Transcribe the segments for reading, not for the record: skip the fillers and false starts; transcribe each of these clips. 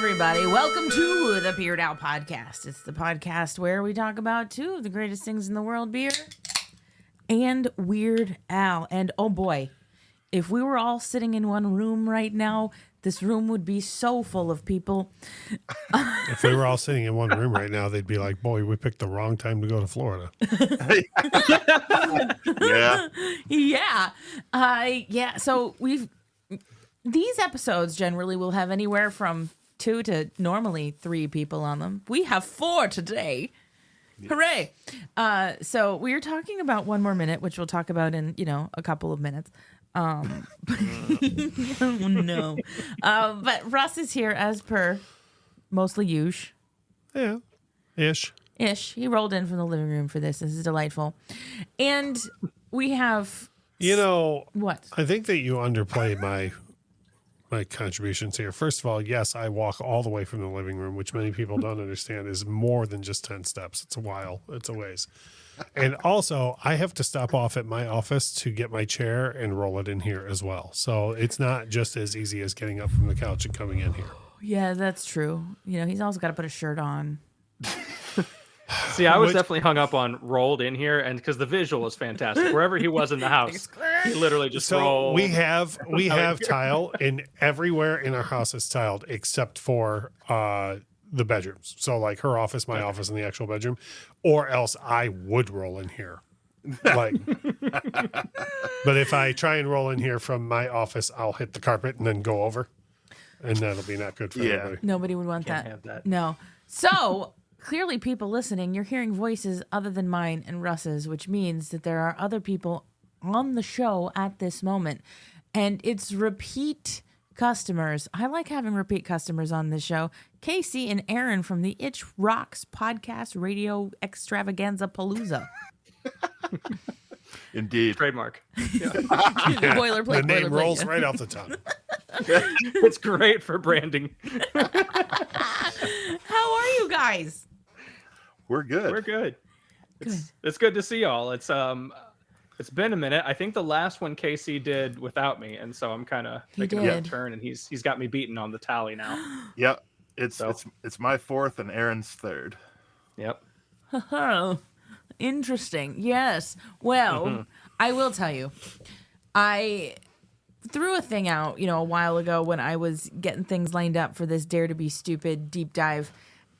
everybody. Welcome to the Beard Owl Podcast. It's the podcast where we talk about two of the greatest things in the world, beer and Weird Al. And oh boy, if we were all sitting in one room right now, this room would be so full of people. If we were all sitting in one room right now, they'd be like, boy, we picked the wrong time to go to Florida. Yeah. So these episodes generally will have anywhere from 2 to normally 3 people on them. We have 4 today. Hooray. So we are talking about One More Minute, which we'll talk about in, a couple of minutes. Oh no. But Russ is here as per, mostly usual. Yeah. Ish. He rolled in from the living room for this. This is delightful. And we have... What? I think that you underplay my contributions here. First of all, yes, I walk all the way from the living room, which many people don't understand is more than just 10 steps. It's a while. It's a ways. And also, I have to stop off at my office to get my chair and roll it in here as well. So it's not just as easy as getting up from the couch and coming in here. Yeah, that's true. He's also got to put a shirt on. See, I was definitely hung up on rolled in here, and because the visual was fantastic. Wherever he was in the house, he literally just rolled. We have tile, and everywhere in our house is tiled except for the bedrooms. So like her office, my office, and the actual bedroom, or else I would roll in here. But if I try and roll in here from my office, I'll hit the carpet and then go over, and that'll be not good for anybody. Nobody would want Can't that. have that. No. So clearly, people listening, you're hearing voices other than mine and Russ's, which means that there are other people on the show at this moment, and it's repeat customers. I like having repeat customers on this show. Casey and Aaron from the Itch Rocks Podcast Radio Extravaganza Palooza. Indeed. Trademark. Boilerplate. The name boilerplate. rolls right off the tongue. It's great for branding. How are you guys? We're good. We're good. It's good to see y'all. It's been a minute. I think the last one Casey did without me, and so I'm kind of making a turn, and he's got me beaten on the tally now. Yep. It's my 4th and Aaron's 3rd. Yep. Oh, interesting. Yes. Well, I will tell you, I threw a thing out, a while ago when I was getting things lined up for this Dare to Be Stupid deep dive.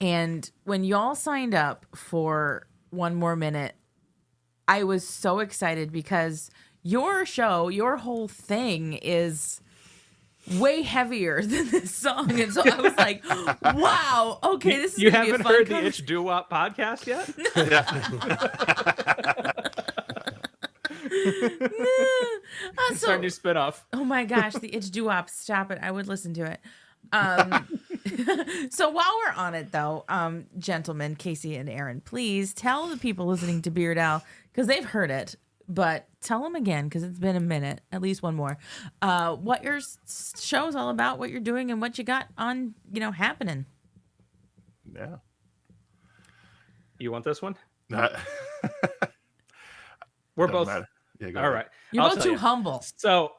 And when y'all signed up for One More Minute, I was so excited because your show, your whole thing is way heavier than this song. And so I was like, wow, okay, this is You gonna be a haven't fun heard the Itch Doo-Wop podcast yet? It's our new spinoff. Oh my gosh, the Itch Doo-Wop, stop it. I would listen to it. So while we're on it though, gentlemen, Casey and Aaron, please tell the people listening to Beard Owl, because they've heard it, but tell them again, because it's been a minute, at least one more, what your show's all about, what you're doing, and what you got on, happening. Yeah. You want this one? We're both. Yeah, go all ahead. right. You're both too humble. So,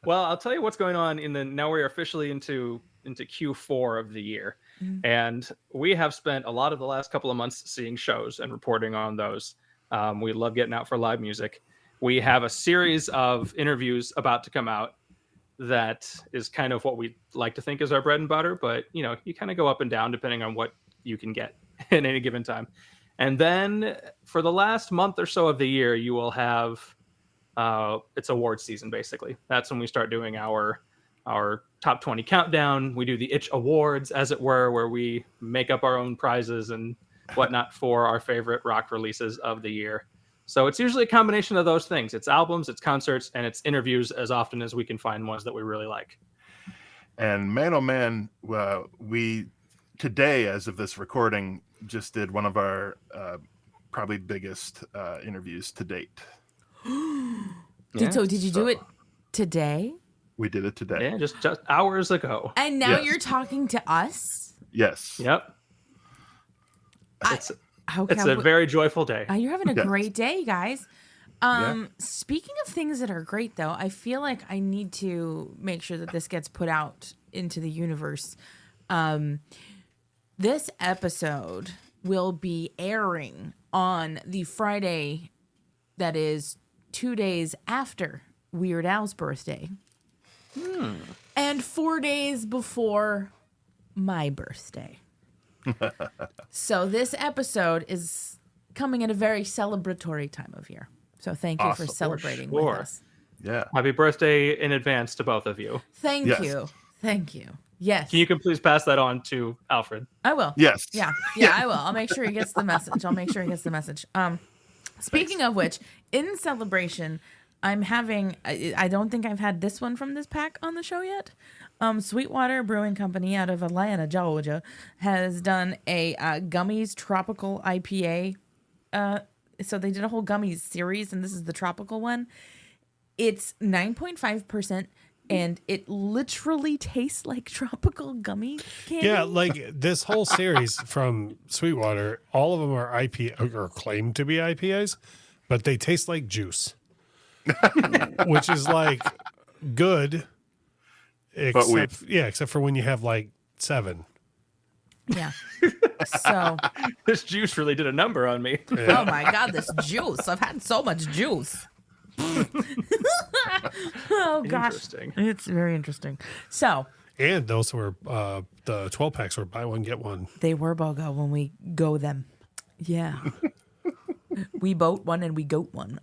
well, I'll tell you what's going on now we're officially into Q4 of the year. Mm-hmm. And we have spent a lot of the last couple of months seeing shows and reporting on those. We love getting out for live music. We have a series of interviews about to come out that is kind of what we like to think is our bread and butter, but you kind of go up and down depending on what you can get at any given time. And then for the last month or so of the year, you will have it's award season, basically. That's when we start doing our top 20 countdown. We do the Itch Awards, as it were, where we make up our own prizes and whatnot for our favorite rock releases of the year. So it's usually a combination of those things. It's albums, it's concerts, and it's interviews as often as we can find ones that we really like. And man, oh man, we today, as of this recording, just did one of our probably biggest interviews to date. Did you do it today? We did it today. Yeah, just hours ago. And now you're talking to us? Yes. Yep. It's a very joyful day. You're having a great day, guys. Speaking of things that are great, though, I feel like I need to make sure that this gets put out into the universe. This episode will be airing on the Friday that is 2 days after Weird Al's birthday. And 4 days before my birthday. So this episode is coming at a very celebratory time of year. So thank you for celebrating with us. Yeah. Happy birthday in advance to both of you. Thank you. Thank you. Yes. You can please pass that on to Alfred. I will. Yes. Yeah, I will. I'll make sure he gets the message. Speaking of which, in celebration, I'm having, I don't think I've had this one from this pack on the show yet. Sweetwater Brewing Company out of Atlanta, Georgia, has done a gummies tropical IPA. So they did a whole gummies series, and this is the tropical one. It's 9.5%, and it literally tastes like tropical gummy candy. Yeah, like this whole series from Sweetwater, all of them are IPA or claimed to be IPAs, but they taste like juice, which is like good, except for when you have like 7. Yeah. So This juice really did a number on me. oh my God, this juice. I've had so much juice. Oh gosh. Interesting. It's very interesting. So And those were the 12 packs were buy one get one. they were BOGO when we go them. Yeah. We boat one and we goat one.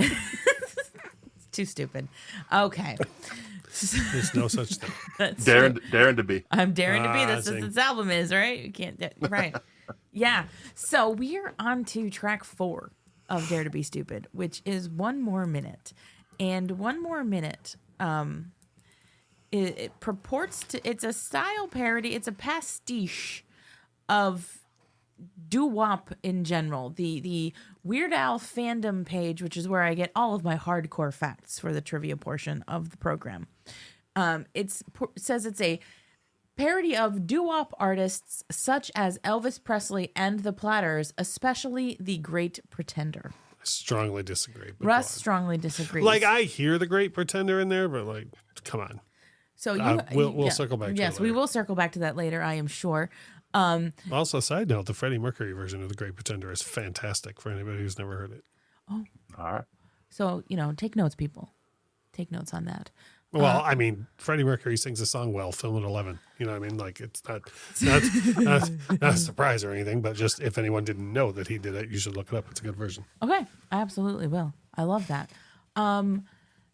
It's too stupid. Okay. There's no such thing. That's Daring to be. I'm daring to be. That's see. what this album is, right? You can't, right? Yeah. So we're on to track 4 of Dare to Be Stupid, which is One More Minute, and One More Minute. It purports to. It's a style parody. It's a pastiche of doo-wop in general. The Weird Al fandom page, which is where I get all of my hardcore facts for the trivia portion of the program. Says it's a parody of doo-wop artists such as Elvis Presley and the Platters, especially The Great Pretender. I strongly disagree. but Russ go on. strongly disagrees. Like I hear the Great Pretender in there, but like, come on. So we'll circle back to it Yes, we later. will circle back to that later, I am sure. Also, side note: the Freddie Mercury version of the Great Pretender is fantastic for anybody who's never heard it. All right. So, take notes, people. Take notes on that. Well, I mean, Freddie Mercury sings a song well. Film at 11. You know what I mean? Like it's not a surprise or anything, but just if anyone didn't know that he did it, you should look it up. It's a good version. Okay, I absolutely will. I love that.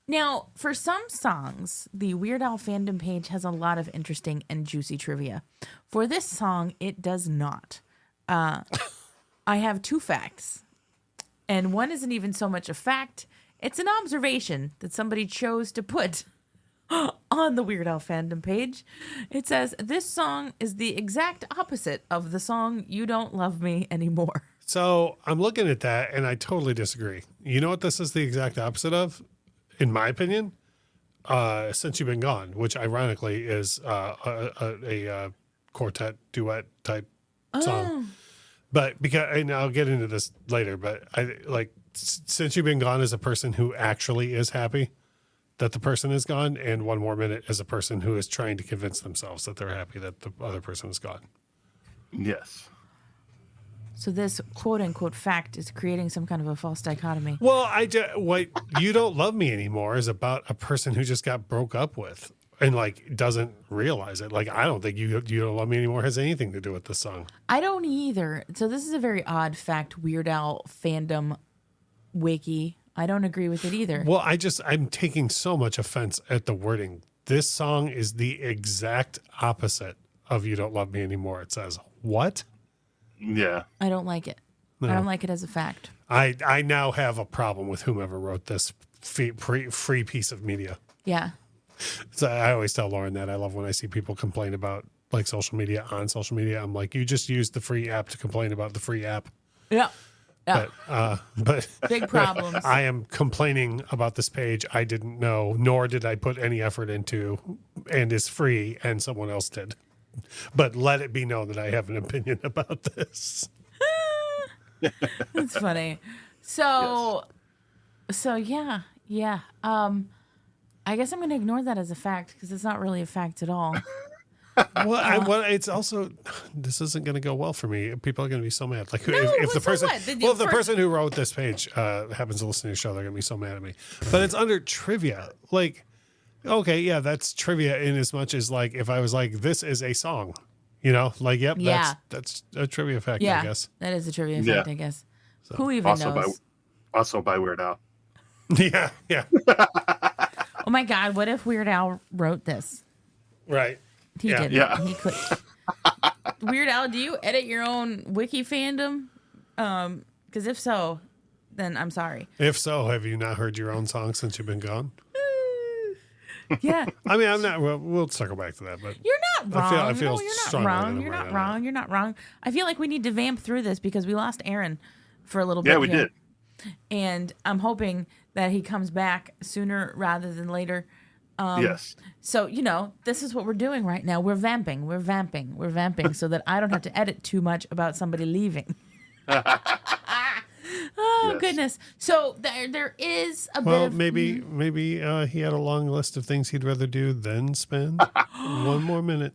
Now, for some songs, the Weird Al fandom page has a lot of interesting and juicy trivia. For this song, it does not. I have 2 facts, and one isn't even so much a fact. It's an observation that somebody chose to put on the Weird Al fandom page. It says, this song is the exact opposite of the song You Don't Love Me Anymore. So I'm looking at that, and I totally disagree. You know what this is the exact opposite of? In my opinion, Since You've Been Gone, which ironically is a quartet duet type song. But and I'll get into this later, but I like Since You've Been Gone is a person who actually is happy that the person is gone, and One More Minute is a person who is trying to convince themselves that they're happy that the other person is gone. Yes. So this quote-unquote fact is creating some kind of a false dichotomy. Well, what You Don't Love Me Anymore is about a person who just got broke up with and like doesn't realize it. Like, I don't think You Don't Love Me Anymore has anything to do with this song. I don't either. So this is a very odd fact, Weird Al fandom wiki. I don't agree with it either. Well, I'm taking so much offense at the wording. This song is the exact opposite of You Don't Love Me Anymore. It says, what? Yeah. I don't like it. No. I don't like it as a fact. I now have a problem with whomever wrote this free piece of media. Yeah. So I always tell Lauren that I love when I see people complain about like social media on social media. I'm like, you just used the free app to complain about the free app. Yeah. Yeah. But Big problems. I am complaining about this page I didn't know, nor did I put any effort into, and is free, and someone else did. But let it be known that I have an opinion about this. That's funny. So So yeah. I guess I'm going to ignore that as a fact because it's not really a fact at all. Well, it's also, this isn't going to go well for me. People are going to be so mad. Like if the so person, what? if the person who wrote this page happens to listen to the show, they're going to be so mad at me. But it's under trivia. Like, okay, yeah, that's trivia in as much as like if I was like, this is a song, like, yep, that's a trivia fact, Yeah, I guess. that is a trivia fact, I guess. So, who even also knows? Also by Weird Al. Yeah. Oh my God, what if Weird Al wrote this? Right. He didn't. Yeah. He could. Weird Al, do you edit your own wiki fandom? Because if so, then I'm sorry. If so, have you not heard your own song since you've been gone? Yeah. I mean, I'm not. Well, we'll circle back to that, but You're not wrong. I feel No, you're not strongly wrong. that You're I'm not right on wrong. that. You're not wrong. I feel like we need to vamp through this because we lost Aaron for a little bit. Yeah, we here. did. And I'm hoping that he comes back sooner rather than later. Yes. So, this is what we're doing right now. We're vamping so that I don't have to edit too much about somebody leaving. Oh, Yes. goodness. So there is a bit Well, of... maybe he had a long list of things he'd rather do than spend one more minute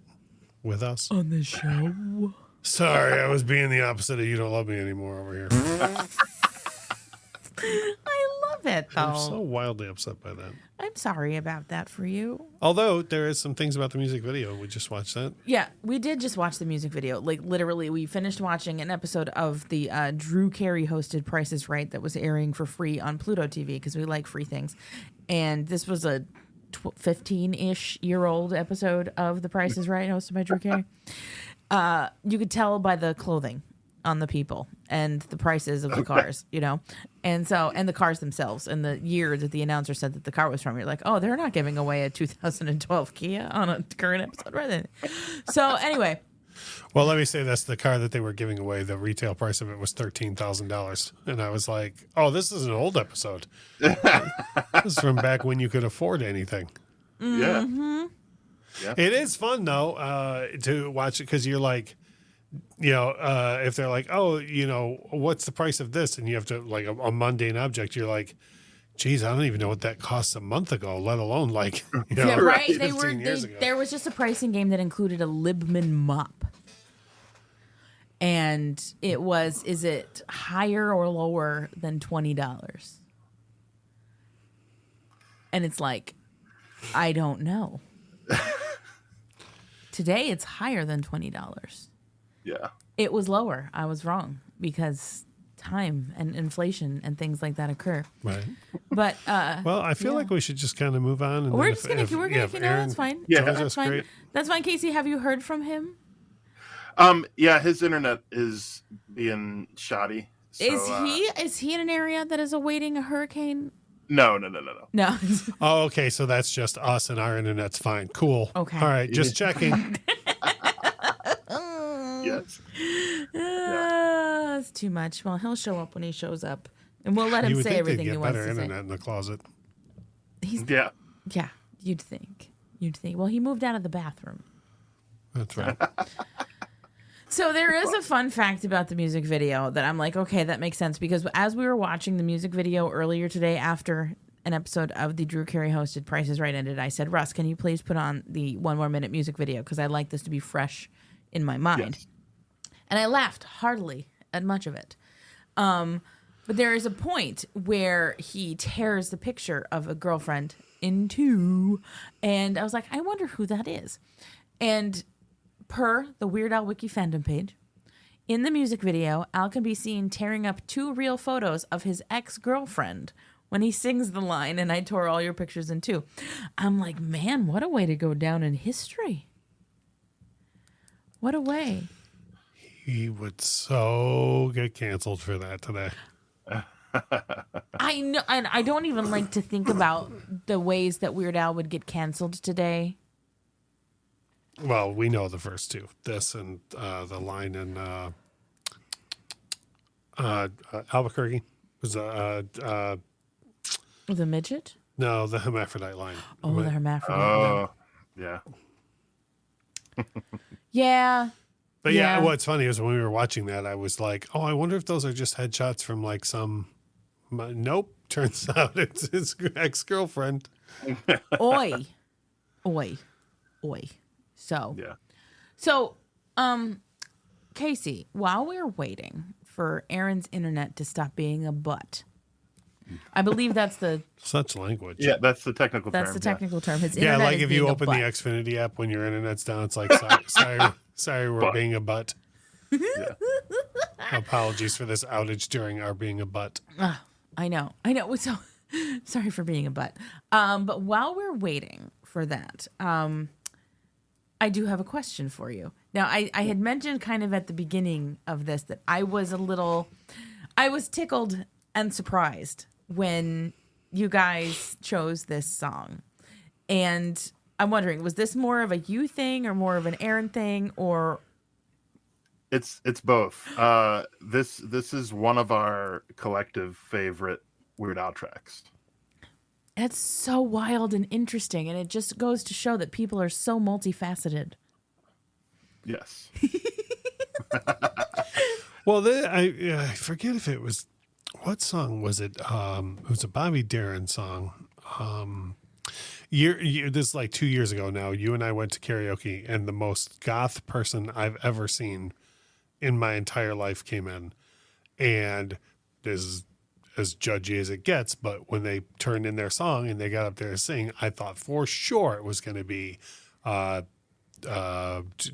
with us on the show. Sorry, I was being the opposite of you don't love me anymore over here. I love it, though. I'm so wildly upset by that. I'm sorry about that for you. Although there is some things about the music video. We just watched that. Yeah, we did just watch the music video. Like, literally, we finished watching an episode of the Drew Carey hosted Price is Right that was airing for free on Pluto TV because we like free things. And this was a 15-ish year old episode of The Price is Right hosted by Drew Carey. You could tell by the clothing on the people and the prices of the cars, and the cars themselves and the year that the announcer said that the car was from. You're like, oh, they're not giving away a 2012 Kia on a current episode, right then. So anyway. Well, let me say that's the car that they were giving away. The retail price of it was $13,000. And I was like, oh, this is an old episode. This is from back when you could afford anything. Mm-hmm. Yeah. It is fun, though, to watch it because you're like, if they're like, oh, what's the price of this? And you have to, like, a mundane object, you're like, geez, I don't even know what that cost a month ago, let alone, like, yeah, right. 15 years ago. There was just a pricing game that included a Libman mop. And it was, is it higher or lower than $20? And it's like, I don't know. Today, it's higher than $20. Yeah. It was lower. I was wrong because time and inflation and things like that occur. Right. But well, I feel like we should just kind of move on. And we're just gonna that's fine. Yeah, that's fine. great. That's fine. Casey, have you heard from him? Yeah, his internet is being shoddy. So, Is he in an area that is awaiting a hurricane? No. No. Oh, okay. So that's just us and our internet's fine. Cool. Okay. All right. Just checking. Yes. It's too much. Well, he'll show up when he shows up, and we'll let him You would say think everything they'd he get wants better to say. internet in the closet. Yeah. Yeah, you'd think. Well, he moved out of the bathroom. That's right. So there is a fun fact about the music video that I'm like, okay, that makes sense. Because as we were watching the music video earlier today after an episode of the Drew Carey hosted Price is Right ended, I said, Russ, can you please put on the 1 more minute music video? Because I like this to be fresh in my mind. Yes. And I laughed heartily at much of it. But there is a point where he tears the picture of a girlfriend in two. And I was like, I wonder who that is. And per the Weird Al Wiki fandom page, in the music video, Al can be seen tearing up 2 real photos of his ex-girlfriend when he sings the line, and I tore all your pictures in 2. I'm like, man, what a way to go down in history. What a way. He would so get canceled for that today. I know, and I don't even like to think about the ways that Weird Al would get canceled today. Well, we know the first 2. This and the line in Albuquerque was The midget? no, the hermaphrodite line. Oh, the hermaphrodite. Oh, yeah. Yeah. But yeah, Yeah. what's funny is when we were watching that, I was like, oh, I wonder if those are just headshots from like some Nope. Turns out it's his ex-girlfriend. Oi. Oi. Oi. So, Yeah. so, Casey, while we're waiting for Aaron's internet to stop being a butt, I believe that's the Such language. Yeah, that's the technical term. that's the technical term. His Yeah, internet like is if you being a open the butt. Xfinity app when your internet's down, it's like, sorry, we're Butt. being a butt. Yeah. Apologies for this outage during our being a butt. I know. So sorry for being a butt. But while we're waiting for that, I do have a question for you. Now, I had mentioned kind of at the beginning of this that I was tickled and surprised when you guys chose this song. And I'm wondering, was this more of a you thing or more of an Aaron thing, or? It's both. This is one of our collective favorite Weird Al tracks. That's so wild and interesting, and it just goes to show that people are so multifaceted. Yes. Well, I forget if it was, what song was it? It was a Bobby Darin song. This is like 2 years ago now. You and I went to karaoke, and the most goth person I've ever seen in my entire life came in, and this is as judgy as it gets, but when they turned in their song and they got up there to sing, I thought for sure it was going to be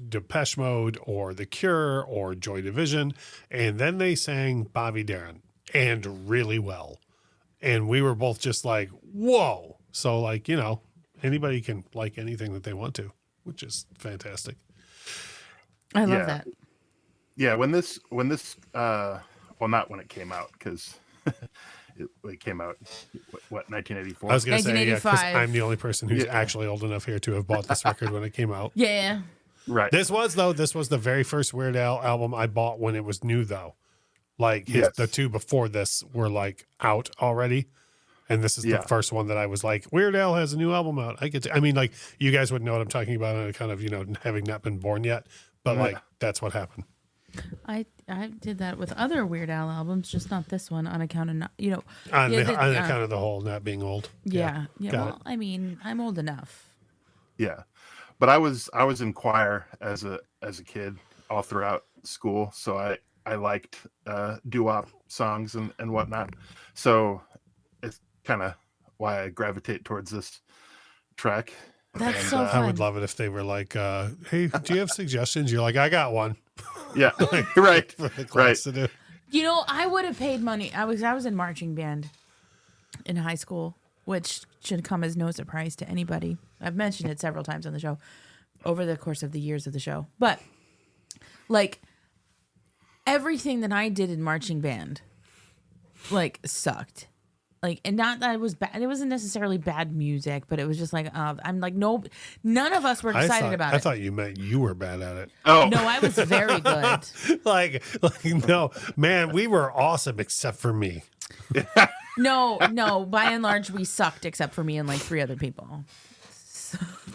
Depeche Mode or The Cure or Joy Division, and then they sang Bobby Darin, and really well, and we were both just like, whoa. So, like, you know, anybody can like anything that they want to, which is fantastic. I love that. Yeah, when this well, not when it came out, because it came out, what, 1984? I was going to say, yeah, because 1985. I'm the only person who's actually old enough here to have bought this record when it came out. Yeah. Right. This was the very first Weird Al album I bought when it was new, though. Like, the two before this were, like, out already. And this is the first one that I was like, Weird Al has a new album out. I mean, like, you guys would know what I'm talking about, and kind of, you know, having not been born yet. But, like, that's what happened. I did that with other Weird Al albums, just not this one on account of not, you know. On account of the whole not being old. Yeah. Got Well, it. I mean, I'm old enough. Yeah, but I was in choir as a kid all throughout school, so I liked doo-wop songs and whatnot. So it's kind of why I gravitate towards this track. That's And, so fun. I would love it if they were like, hey, do you have suggestions? You're like, I got one. Yeah, right, For the class to do. You know, I would have paid money. I was in marching band in high school, which should come as no surprise to anybody. I've mentioned it several times on the show over the course of the years of the show. But, like, everything that I did in marching band, like, sucked. Like, and not that it was bad. It wasn't necessarily bad music, but it was just like, I'm like, no, none of us were excited about it. I thought you meant you were bad at it. Oh No, I was very good. like, no, man, we were awesome except for me. No, by and large, we sucked except for me and like 3 other people.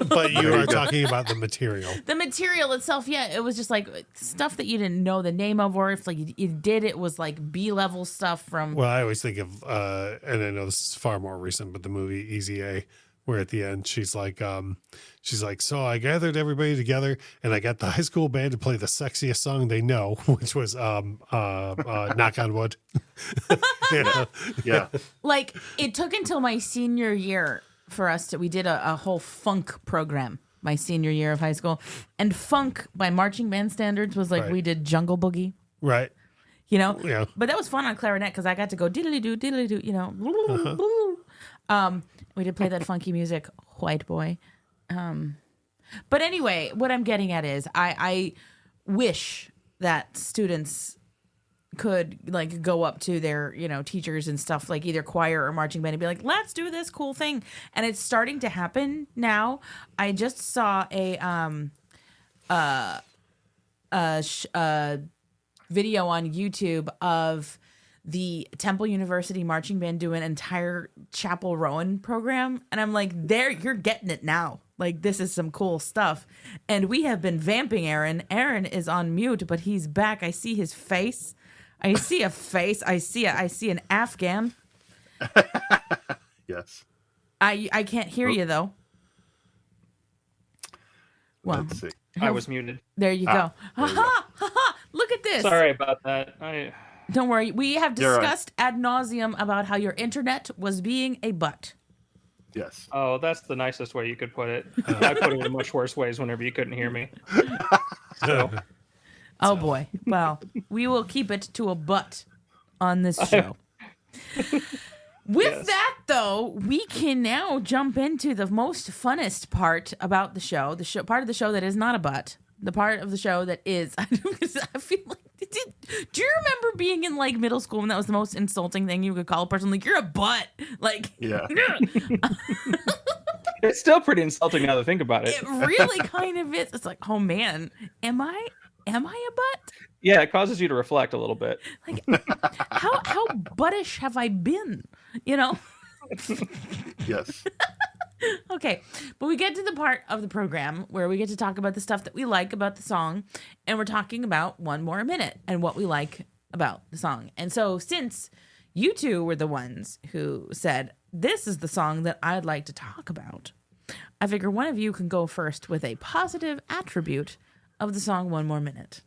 But you are talking about the material. The material itself, yeah, it was just like stuff that you didn't know the name of, or if like you did, it was like B-level stuff from. Well, I always think of, and I know this is far more recent, but the movie Easy A, where at the end she's like, so I gathered everybody together and I got the high school band to play the sexiest song they know, which was Knock on Wood. You know? yeah, Like, it took until my senior year for us to, we did a whole funk program my senior year of high school, and funk by marching band standards was like, Right. we did Jungle Boogie, Right. you know. Yeah. But that was fun on clarinet because I got to go diddly doo, you know. We did play that funky music, white boy. But anyway, what I'm getting at is I wish that students could like go up to their, you know, teachers and stuff, like either choir or marching band, and be like, let's do this cool thing. And it's starting to happen now. I just saw a video on YouTube of the Temple University marching band do an entire Chapel Rowan program, and I'm like, there, you're getting it now. Like, this is some cool stuff. And we have been vamping Aaron. Aaron is on mute, but he's back. I see his face. I see a face. I see an Afghan. Yes. I can't hear you though. Well, Let's see. I was muted. there you go. There you go. Ha ha! Look at this. Sorry about that. Don't worry. We have You're right. discussed ad nauseum about how your internet was being a butt. Yes. Oh, that's the nicest way you could put it. I put it in much worse ways whenever you couldn't hear me. So, Oh boy. Well, we will keep it to a butt on this show. With Yes. that, though, we can now jump into the most funnest part about the show part of the show that is not a butt, the part of the show that is. I feel like. Do you remember being in like middle school when that was the most insulting thing you could call a person? Like, you're a butt. Like, Yeah. it's still pretty insulting now to think about it. it really kind of is. It's like, oh man, am I a butt? Yeah, it causes you to reflect a little bit. Like, how buttish have I been? You know? Yes. Okay, but we get to the part of the program where we get to talk about the stuff that we like about the song, and we're talking about One More Minute and what we like about the song. And so since you two were the ones who said, this is the song that I'd like to talk about, I figure one of you can go first with a positive attribute of the song One More Minute.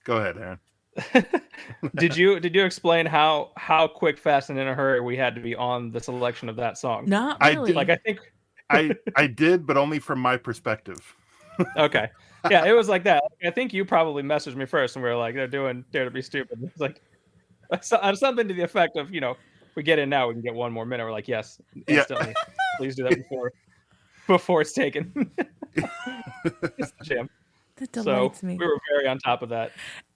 Go ahead, Aaron. Did you explain how quick, fast, and in a hurry we had to be on the selection of that song? Not I really. did- Like, I think. I did, but only from my perspective. Okay. Yeah, it was like that. I think you probably messaged me first, and we were like, they're doing Dare to Be Stupid. It's like something to the effect of, we get in now, we can get one more minute. We're like, yes, instantly. Please do that before it's taken. It's the jam. that So delights me. we were very on top of that.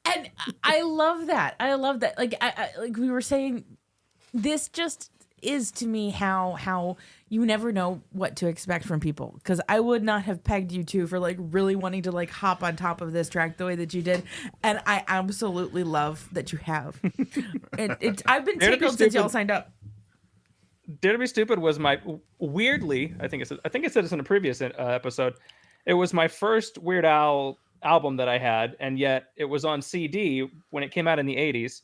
And I love that. I love that. Like like we were saying, this just is to me how you never know what to expect from people. Because I would not have pegged you two for like really wanting to like hop on top of this track the way that you did, and I absolutely love that you have. I've been Dare to Be tickled since y'all Stupid. signed up. Dare to Be Stupid was my weirdly. I think I said this in a previous episode. It was my first Weird Al album that I had, and yet it was on CD when it came out in the 80s.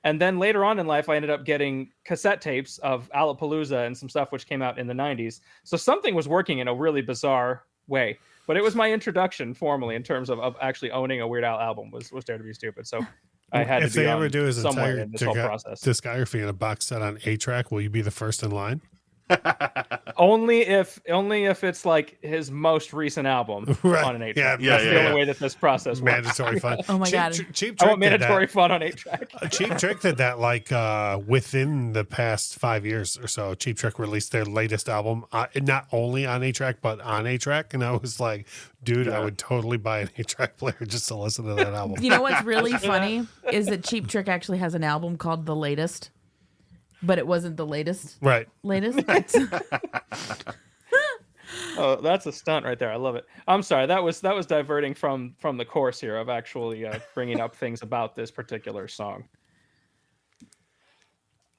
And then later on in life, I ended up getting cassette tapes of Alapalooza and some stuff which came out in the 90s. So something was working in a really bizarre way. But it was my introduction formally in terms of actually owning a Weird Al album was Dare to Be Stupid. So I had If to be they ever on do his somewhere entire in this whole process. discography in a box set on 8-track, will you be the first in line? Only if it's like his most recent album Right. on an 8-track. Yeah, That's yeah, the yeah. only way that this process works. Mandatory fun. Oh my God. Cheap I Trick want did mandatory that. fun on 8-track. Cheap Trick did that like within the past 5 years or so. Cheap Trick released their latest album, not only on 8-track, but on 8-track. And I was like, dude, I would totally buy an 8-track player just to listen to that album. You know what's really funny is that Cheap Trick actually has an album called The Latest, but it wasn't the latest. Right. Latest. Oh, that's a stunt right there. I love it. I'm sorry. That was diverting from the course here of actually bringing up things about this particular song.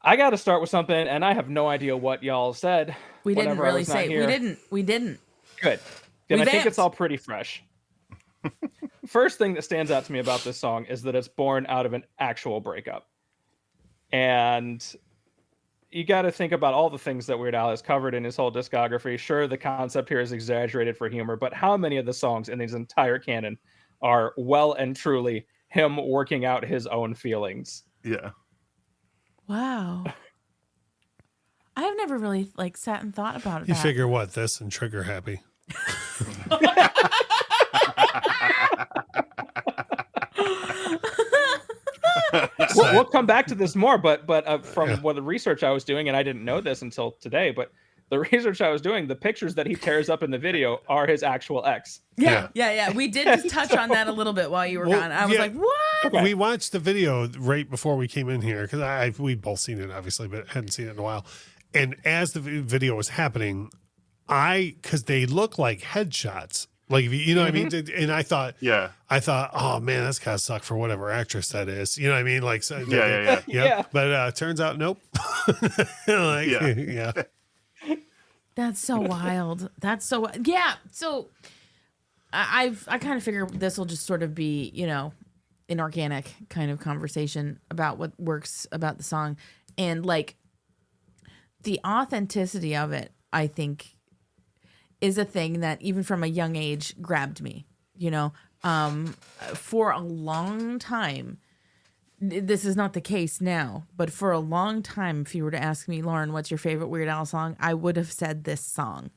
I got to start with something, and I have no idea what y'all said. We didn't whenever I really was not say. here. We didn't. Good. And We I think vamped. it's all pretty fresh. First thing that stands out to me about this song is that it's born out of an actual breakup. And you got to think about all the things that Weird Al has covered in his whole discography. Sure, the concept here is exaggerated for humor, but how many of the songs in his entire canon are well and truly him working out his own feelings? Yeah. Wow. I have never really like sat and thought about it. You figure what? This and Trigger Happy. We'll come back to this more, but from what the research I was doing, and I didn't know this until today, but the research I was doing, the pictures that he tears up in the video are his actual ex. Yeah. We did just touch on that a little bit while you were gone. I was like, what? Okay. We watched the video right before we came in here because we'd both seen it, obviously, but hadn't seen it in a while. And as the video was happening, because they look like headshots. Like, you know what I mean? And I thought, oh man, that's gotta suck for whatever actress that is. You know what I mean? Like, so, Yeah. But turns out, nope. Yeah. That's so wild. That's so So I kind of figure this will just sort of be, an organic kind of conversation about what works about the song. And like the authenticity of it, I think, is a thing that even from a young age grabbed me, you know. For a long time, this is not the case now, but for a long time, if you were to ask me, Lauren, what's your favorite Weird Al song? I would have said this song.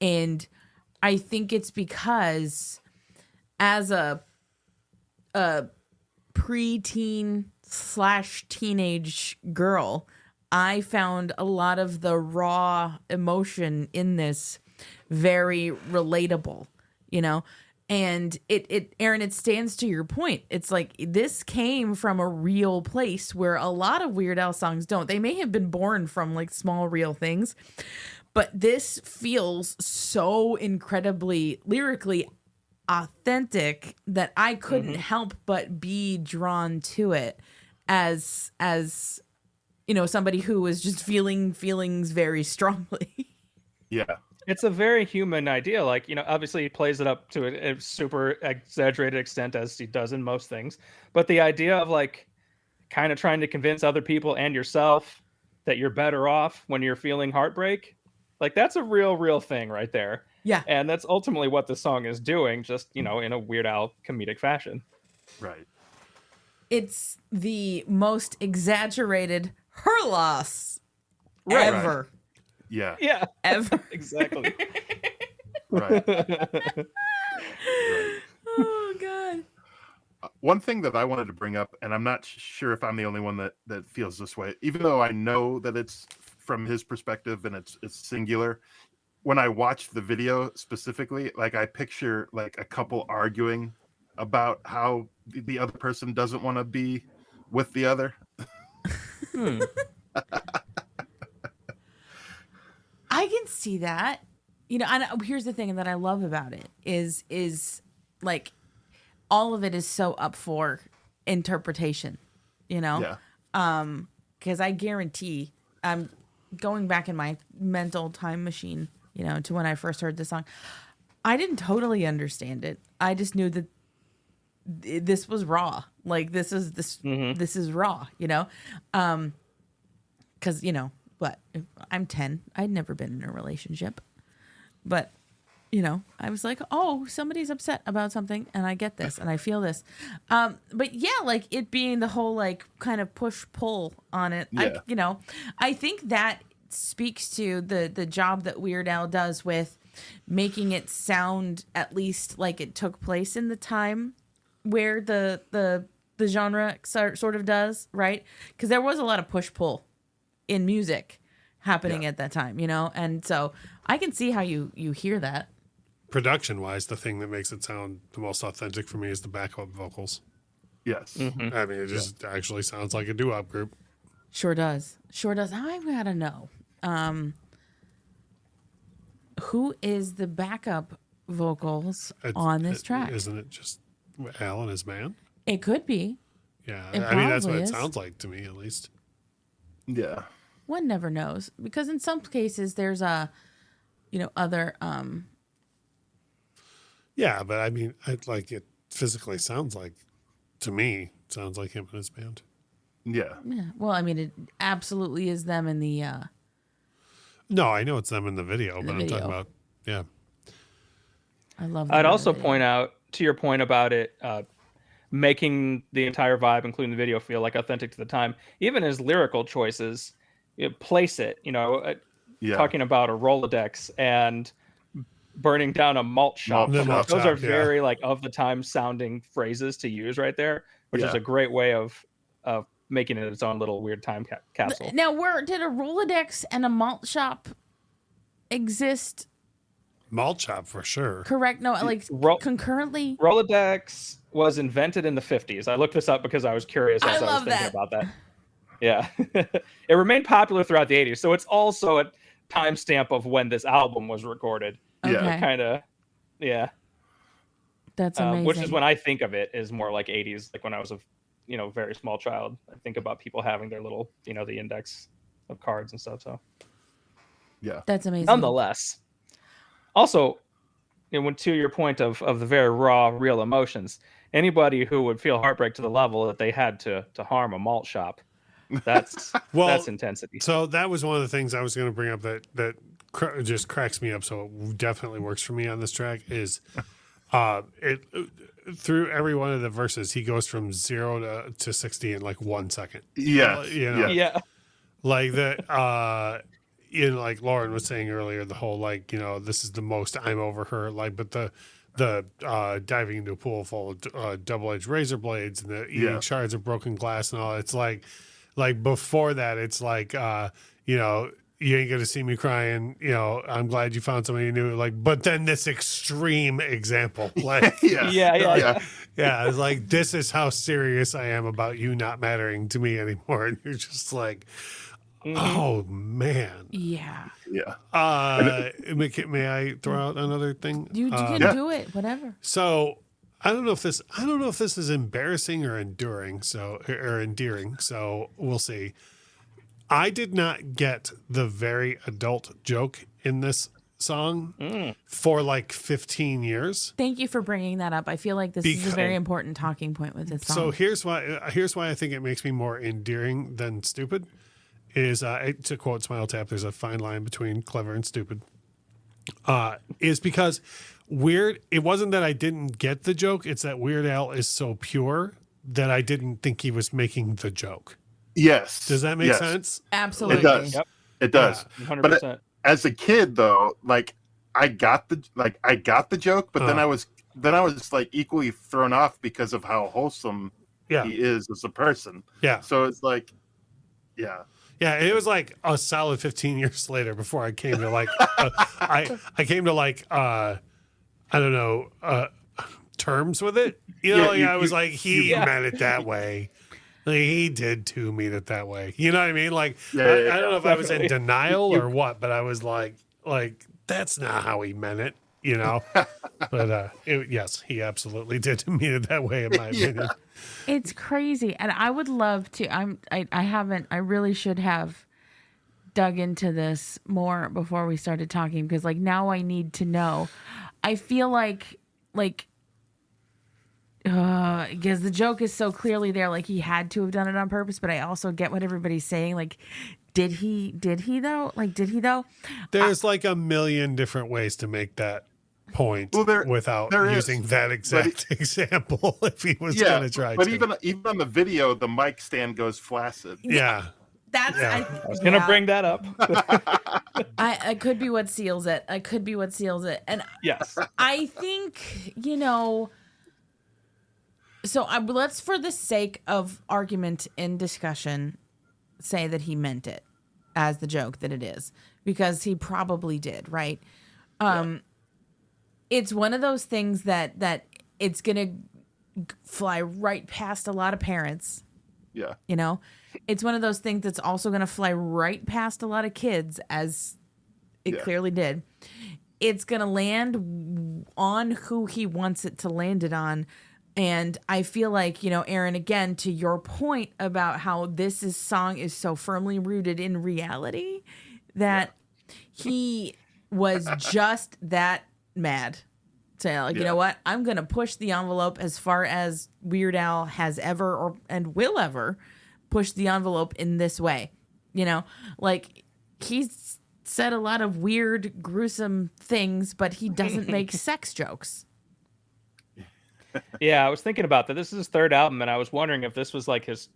And I think it's because as a preteen / teenage girl, I found a lot of the raw emotion in this very relatable, you know? And Aaron, it stands to your point. It's like this came from a real place where a lot of Weird Al songs don't. They may have been born from like small real things, but this feels so incredibly lyrically authentic that I couldn't help but be drawn to it as you know, somebody who was just feeling feelings very strongly. Yeah. It's a very human idea. Like, you know, obviously he plays it up to a super exaggerated extent as he does in most things. But the idea of like kind of trying to convince other people and yourself that you're better off when you're feeling heartbreak, like that's a real thing right there. Yeah. And that's ultimately what the song is doing, just, you know, in a Weird Al comedic fashion. Right. It's the most exaggerated her loss ever. Right. Yeah. Yeah. Ever. Exactly. Right. Oh, God. One thing that I wanted to bring up, and I'm not sure if I'm the only one that feels this way, even though I know that it's from his perspective and it's singular. When I watch the video specifically, like I picture like a couple arguing about how the other person doesn't want to be with the other. I can see that. You know, and here's the thing that I love about it is like all of it is so up for interpretation, you know? Yeah. Because I guarantee I'm going back in my mental time machine, you know, to when I first heard the song. I didn't totally understand it. I just knew that this was raw. Like this is raw, you know? Because, you know, what? I'm 10. I'd never been in a relationship. But, you know, I was like, oh, somebody's upset about something, and I get this, and I feel this. But yeah, like it being the whole like kind of push-pull on it. Yeah. I think that speaks to the job that Weird Al does with making it sound at least like it took place in the time where the genre sort of does, right? Because there was a lot of push-pull in music happening at that time, you know? And so I can see how you hear that. Production wise, the thing that makes it sound the most authentic for me is the backup vocals. Yes. I mean, it just actually sounds like a doo-wop group. Sure does. I gotta know. Who is the backup vocals on this track? Isn't it just Al and his band? It could be. Yeah. It I mean, that's what probably it is. sounds like to me, at least. Yeah. One never knows, because in some cases there's other Yeah, but I mean, it physically sounds like, to me, sounds like him and his band. Yeah. well, I mean, it absolutely is them in the No, I know it's them in the video, but I'm video. talking about, yeah. I love I'd them in also the video. point out, to your point about it making the entire vibe, including the video, feel like authentic to the time, even his lyrical choices, place it, talking about a Rolodex and burning down a malt shop. Malt Those shop, are very like of the time sounding phrases to use right there, which is a great way of making it its own little weird time capsule. Now, where did a Rolodex and a malt shop exist? Malt shop for sure. Correct? No, like concurrently. Rolodex was invented in the 50s. I looked this up because I was curious as I was thinking about that. Yeah. It remained popular throughout the 80s. So it's also a timestamp of when this album was recorded. Okay. Yeah. Kind of, yeah. That's amazing. Which is when I think of it is more like 80s, like when I was a very small child. I think about people having their little, the index of cards and stuff. So Yeah. that's amazing. Nonetheless, also, to your point of the very raw, real emotions, anybody who would feel heartbreak to the level that they had to harm a malt shop That's Well, that's intensity. So that was one of the things I was going to bring up that just cracks me up. So it definitely works for me on this track is it through every one of the verses, he goes from 0 to 60 in like 1 second. Yes. You know, Yeah. like that, like Lauren was saying earlier, the whole, like, this is the most I'm over her, like, but the diving into a pool full of double-edged razor blades and the eating shards of broken glass and all. It's like before that, it's like, you ain't gonna see me crying. I'm glad you found somebody new. Like, but then this extreme example, like, Yeah. It's like, this is how serious I am about you not mattering to me anymore. And you're just like, oh man. Yeah. Yeah. May I throw out another thing? You can do it, whatever. So I don't know if this is embarrassing or endearing. So we'll see. I did not get the very adult joke in this song for like 15 years. Thank you for bringing that up. I feel like this is a very important talking point with this song. So here's why I think it makes me more endearing than stupid. Is to quote Smile Tap, there's a fine line between clever and stupid. Is because it wasn't that I didn't get the joke, it's that Weird Al is so pure that I didn't think he was making the joke. Yes. Does that make sense? Absolutely. It does. Yep. It does. Yeah, 100%. But as a kid, though, like I got the joke, but then I was like equally thrown off because of how wholesome he is as a person. Yeah. So it's like, yeah. Yeah, it was like a solid 15 years later before I came to like I came to like I don't know terms with it. I was like, he meant it that way. Like, he did too mean it that way. You know what I mean? Like, I don't know if I was in denial or what, but I was like that's not how he meant it. But yes, he absolutely did mean it that way in my opinion. It's crazy, and I would love to. I haven't. I really should have dug into this more before we started talking, because like now I need to know. I feel like because the joke is so clearly there, like he had to have done it on purpose. But I also get what everybody's saying. Like, did he though? Like, did he though? There's like a million different ways to make that point without using that exact example if he was going to try. But even on the video, the mic stand goes flaccid. Yeah. I was going to bring that up. I could be what seals it. And yes, I think, so let's, for the sake of argument and discussion, say that he meant it as the joke that it is, because he probably did, right? It's one of those things that it's going to fly right past a lot of parents. Yeah. It's one of those things that's also going to fly right past a lot of kids, as it clearly did. It's going to land on who he wants it to land it on. And I feel like, Aaron, again, to your point about how this song is so firmly rooted in reality, that he was just that mad. So, you know what? I'm going to push the envelope as far as Weird Al has ever and will ever push the envelope in this way. Like, he's said a lot of weird, gruesome things, but he doesn't make sex jokes. Yeah, I was thinking about that. This is his third album, and I was wondering if this was like his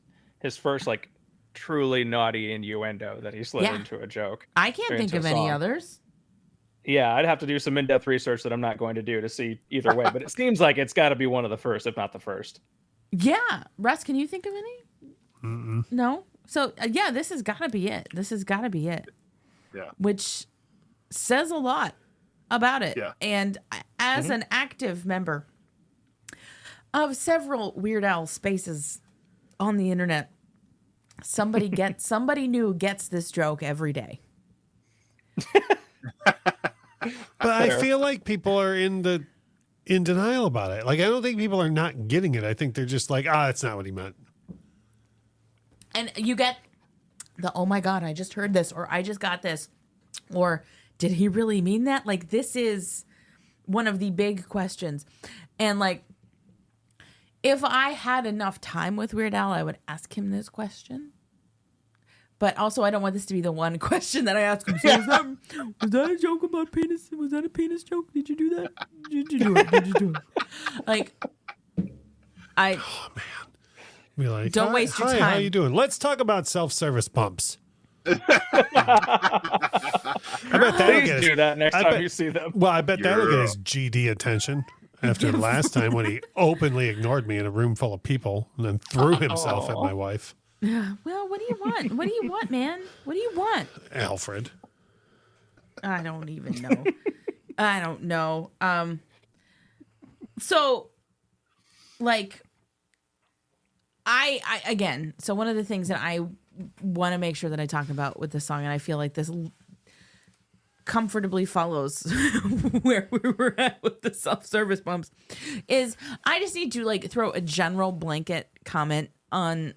first like truly naughty innuendo that he slid into a joke. I can't think of any others. Yeah, I'd have to do some in-depth research that I'm not going to do to see either way, but it seems like it's got to be one of the first, if not the first. Yeah. Russ, can you think of any? Mm-mm. No? So, this has got to be it. Yeah. Which says a lot about it. Yeah. And as an active member of several Weird Al spaces on the internet, somebody new gets this joke every day. But I feel like people are in denial about it. Like, I don't think people are not getting it. I think they're just like, that's not what he meant. And you get the, oh my God, I just heard this, or I just got this, or did he really mean that? Like, this is one of the big questions. And like, if I had enough time with Weird Al, I would ask him this question. but also I don't want this to be the one question that I ask him. So was that a joke about penis? Was that a penis joke? Did you do that? Did you do it? Did you do it? Like, oh man, be like, don't waste your time. How you doing? Let's talk about self-service pumps. I bet that'll Please do that next time you see them. Well, I bet that'll get his GD attention after last time when he openly ignored me in a room full of people and then threw himself at my wife. Well, what do you want? What do you want, man? What do you want? Alfred. I don't even know. I don't know. So, like, I again, so one of the things that I want to make sure that I talk about with this song, and I feel like this comfortably follows where we were at with the self-service pumps, is I just need to like throw a general blanket comment on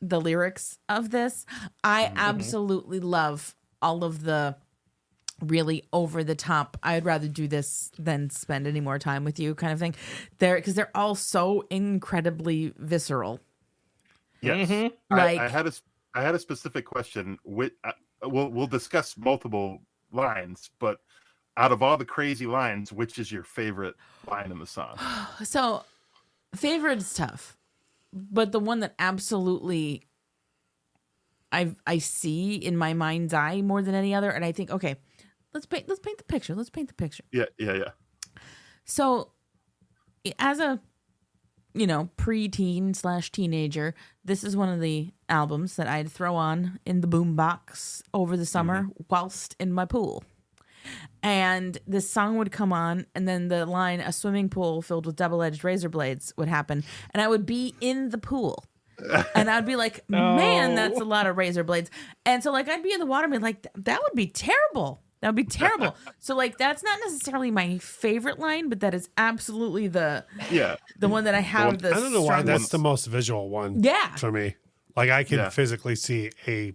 the lyrics of this. I absolutely love all of the really over the top, I'd rather do this than spend any more time with you kind of thing. Because they're all so incredibly visceral. Yes. Like, I had a specific question. We'll discuss multiple lines, but out of all the crazy lines, which is your favorite line in the song? So, favorite is tough, but the one that absolutely I see in my mind's eye more than any other, and I think, okay, let's paint the picture. Let's paint the picture. Yeah. So, as a preteen / teenager, this is one of the albums that I'd throw on in the boombox over the summer whilst in my pool. And this song would come on, and then the line, "a swimming pool filled with double-edged razor blades," would happen. And I would be in the pool. And I'd be like, man, that's a lot of razor blades. And so, like, I'd be in the water and be like, that would be terrible. That would be terrible. So, like, that's not necessarily my favorite line, but that is absolutely the one that I have the I don't know why that's the most visual one for me. Like, I can physically see a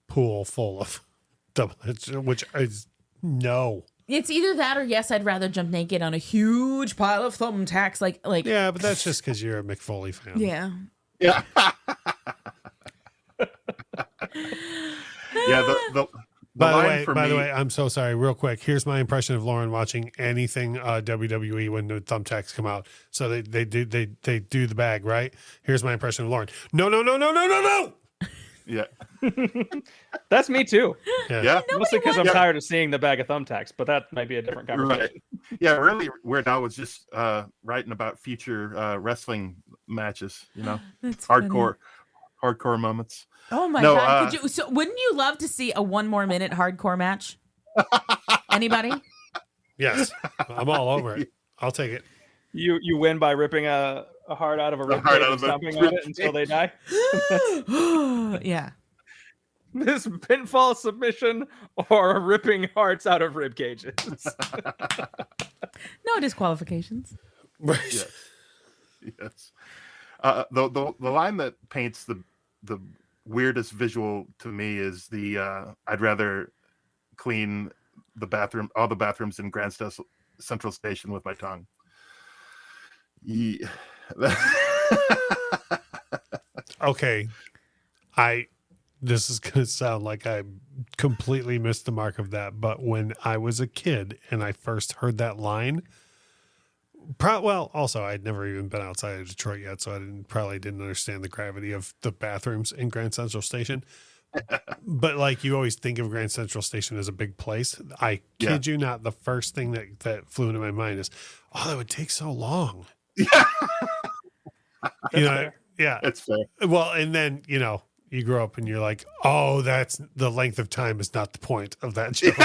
pool full of double, which is no. It's either that or yes, I'd rather jump naked on a huge pile of thumbtacks. Like yeah, but that's just because you're a McFoley fan. Yeah. Yeah. By the way, I'm so sorry. Real quick, here's my impression of Lauren watching anything WWE when the thumbtacks come out. So they do the bag, right? Here's my impression of Lauren. No. Yeah. That's me too. Yeah. Mostly because I'm tired of seeing the bag of thumbtacks, but that might be a different conversation. Right. Yeah, really weird. I was just writing about future wrestling matches, That's hardcore moments. Oh my God. Wouldn't you love to see a 1 more minute hardcore match? Anybody? Yes. I'm all over it. I'll take it. You win by ripping a heart out of a rib cage and stomping on it until they die. Yeah. This pinfall submission or ripping hearts out of rib cages. No disqualifications. Right. Yes. The line that paints the weirdest visual to me is the I'd rather clean all the bathrooms in Grand Central Station with my tongue. Yeah. Okay. This is going to sound like I completely missed the mark of that, but when I was a kid and I first heard that line, also I'd never even been outside of Detroit yet, so I probably didn't understand the gravity of the bathrooms in Grand Central Station. But like, you always think of Grand Central Station as a big place. I kid you not, the first thing that flew into my mind is, that would take so long. Yeah. Yeah. It's fair. Well, and then, you grow up and you're like, that's the length of time is not the point of that joke.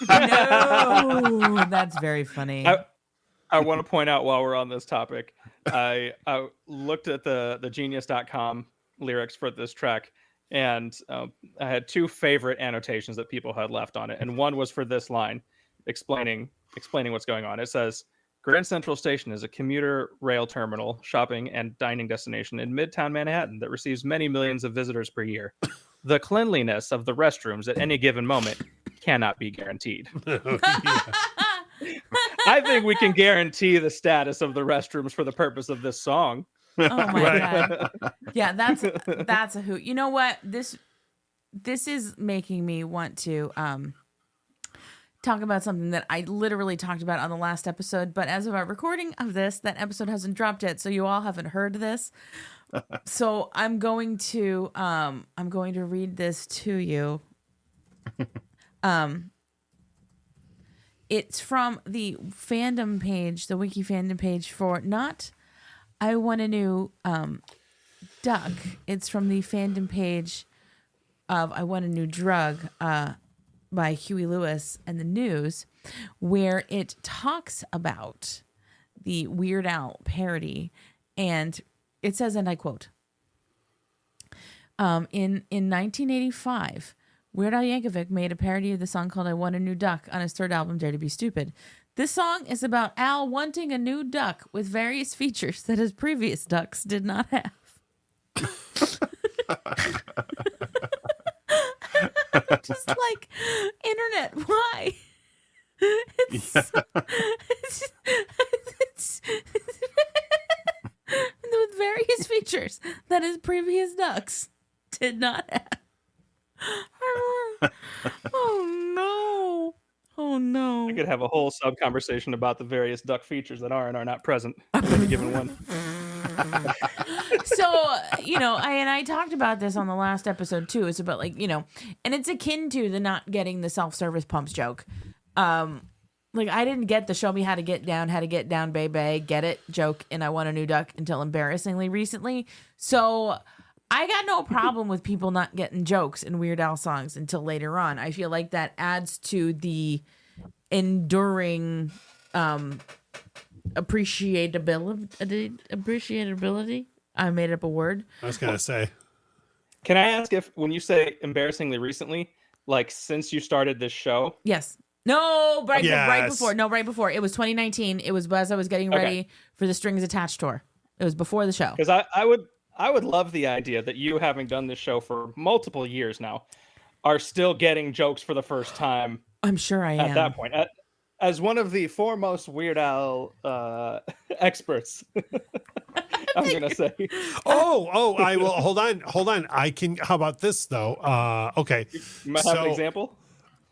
No, that's very funny. I want to point out while we're on this topic, I looked at the genius.com lyrics for this track, and I had 2 favorite annotations that people had left on it. And one was for this line, explaining what's going on. It says, Grand Central Station is a commuter rail terminal, shopping, and dining destination in Midtown Manhattan that receives many millions of visitors per year. The cleanliness of the restrooms at any given moment cannot be guaranteed. I think we can guarantee the status of the restrooms for the purpose of this song. Oh my God. Yeah, that's a hoot. You know what? this is making me want to talk about something that I literally talked about on the last episode, but as of our recording of this, that episode hasn't dropped yet, so you all haven't heard this. So I'm going to read this to you. It's from the fandom page, the wiki fandom page for not I Want a New Duck. It's from the fandom page of I Want a New Drug by Huey Lewis and the News, where it talks about the Weird Al parody. And it says, and I quote, in 1985, Weird Al Yankovic made a parody of the song called I Want a New Duck on his third album, Dare to Be Stupid. This song is about Al wanting a new duck with various features that his previous ducks did not have. Just like, internet, why? It's with various features that his previous ducks did not have. Oh no. I could have a whole sub conversation about the various duck features that are and are not present in any given one. So, I talked about this on the last episode too. It's about and it's akin to the not getting the self-service pumps joke. I didn't get the show me how to get down, baby, get it joke, and I Want a New Duck until embarrassingly recently. So I got no problem with people not getting jokes in Weird Al songs until later on. I feel like that adds to the enduring appreciability. I made up a word. I was going to say. Can I ask if when you say embarrassingly recently, like since you started this show? Yes. No, right Yes. before. No, right before. It was 2019. It was as I was getting ready for the Strings Attached tour. It was before the show. Because I would love the idea that you, having done this show for multiple years now, are still getting jokes for the first time. I'm sure I am. At that point. As one of the foremost Weird Al experts, I'm going to say. I will. Hold on. I can. How about this, though? Okay. You might have an example?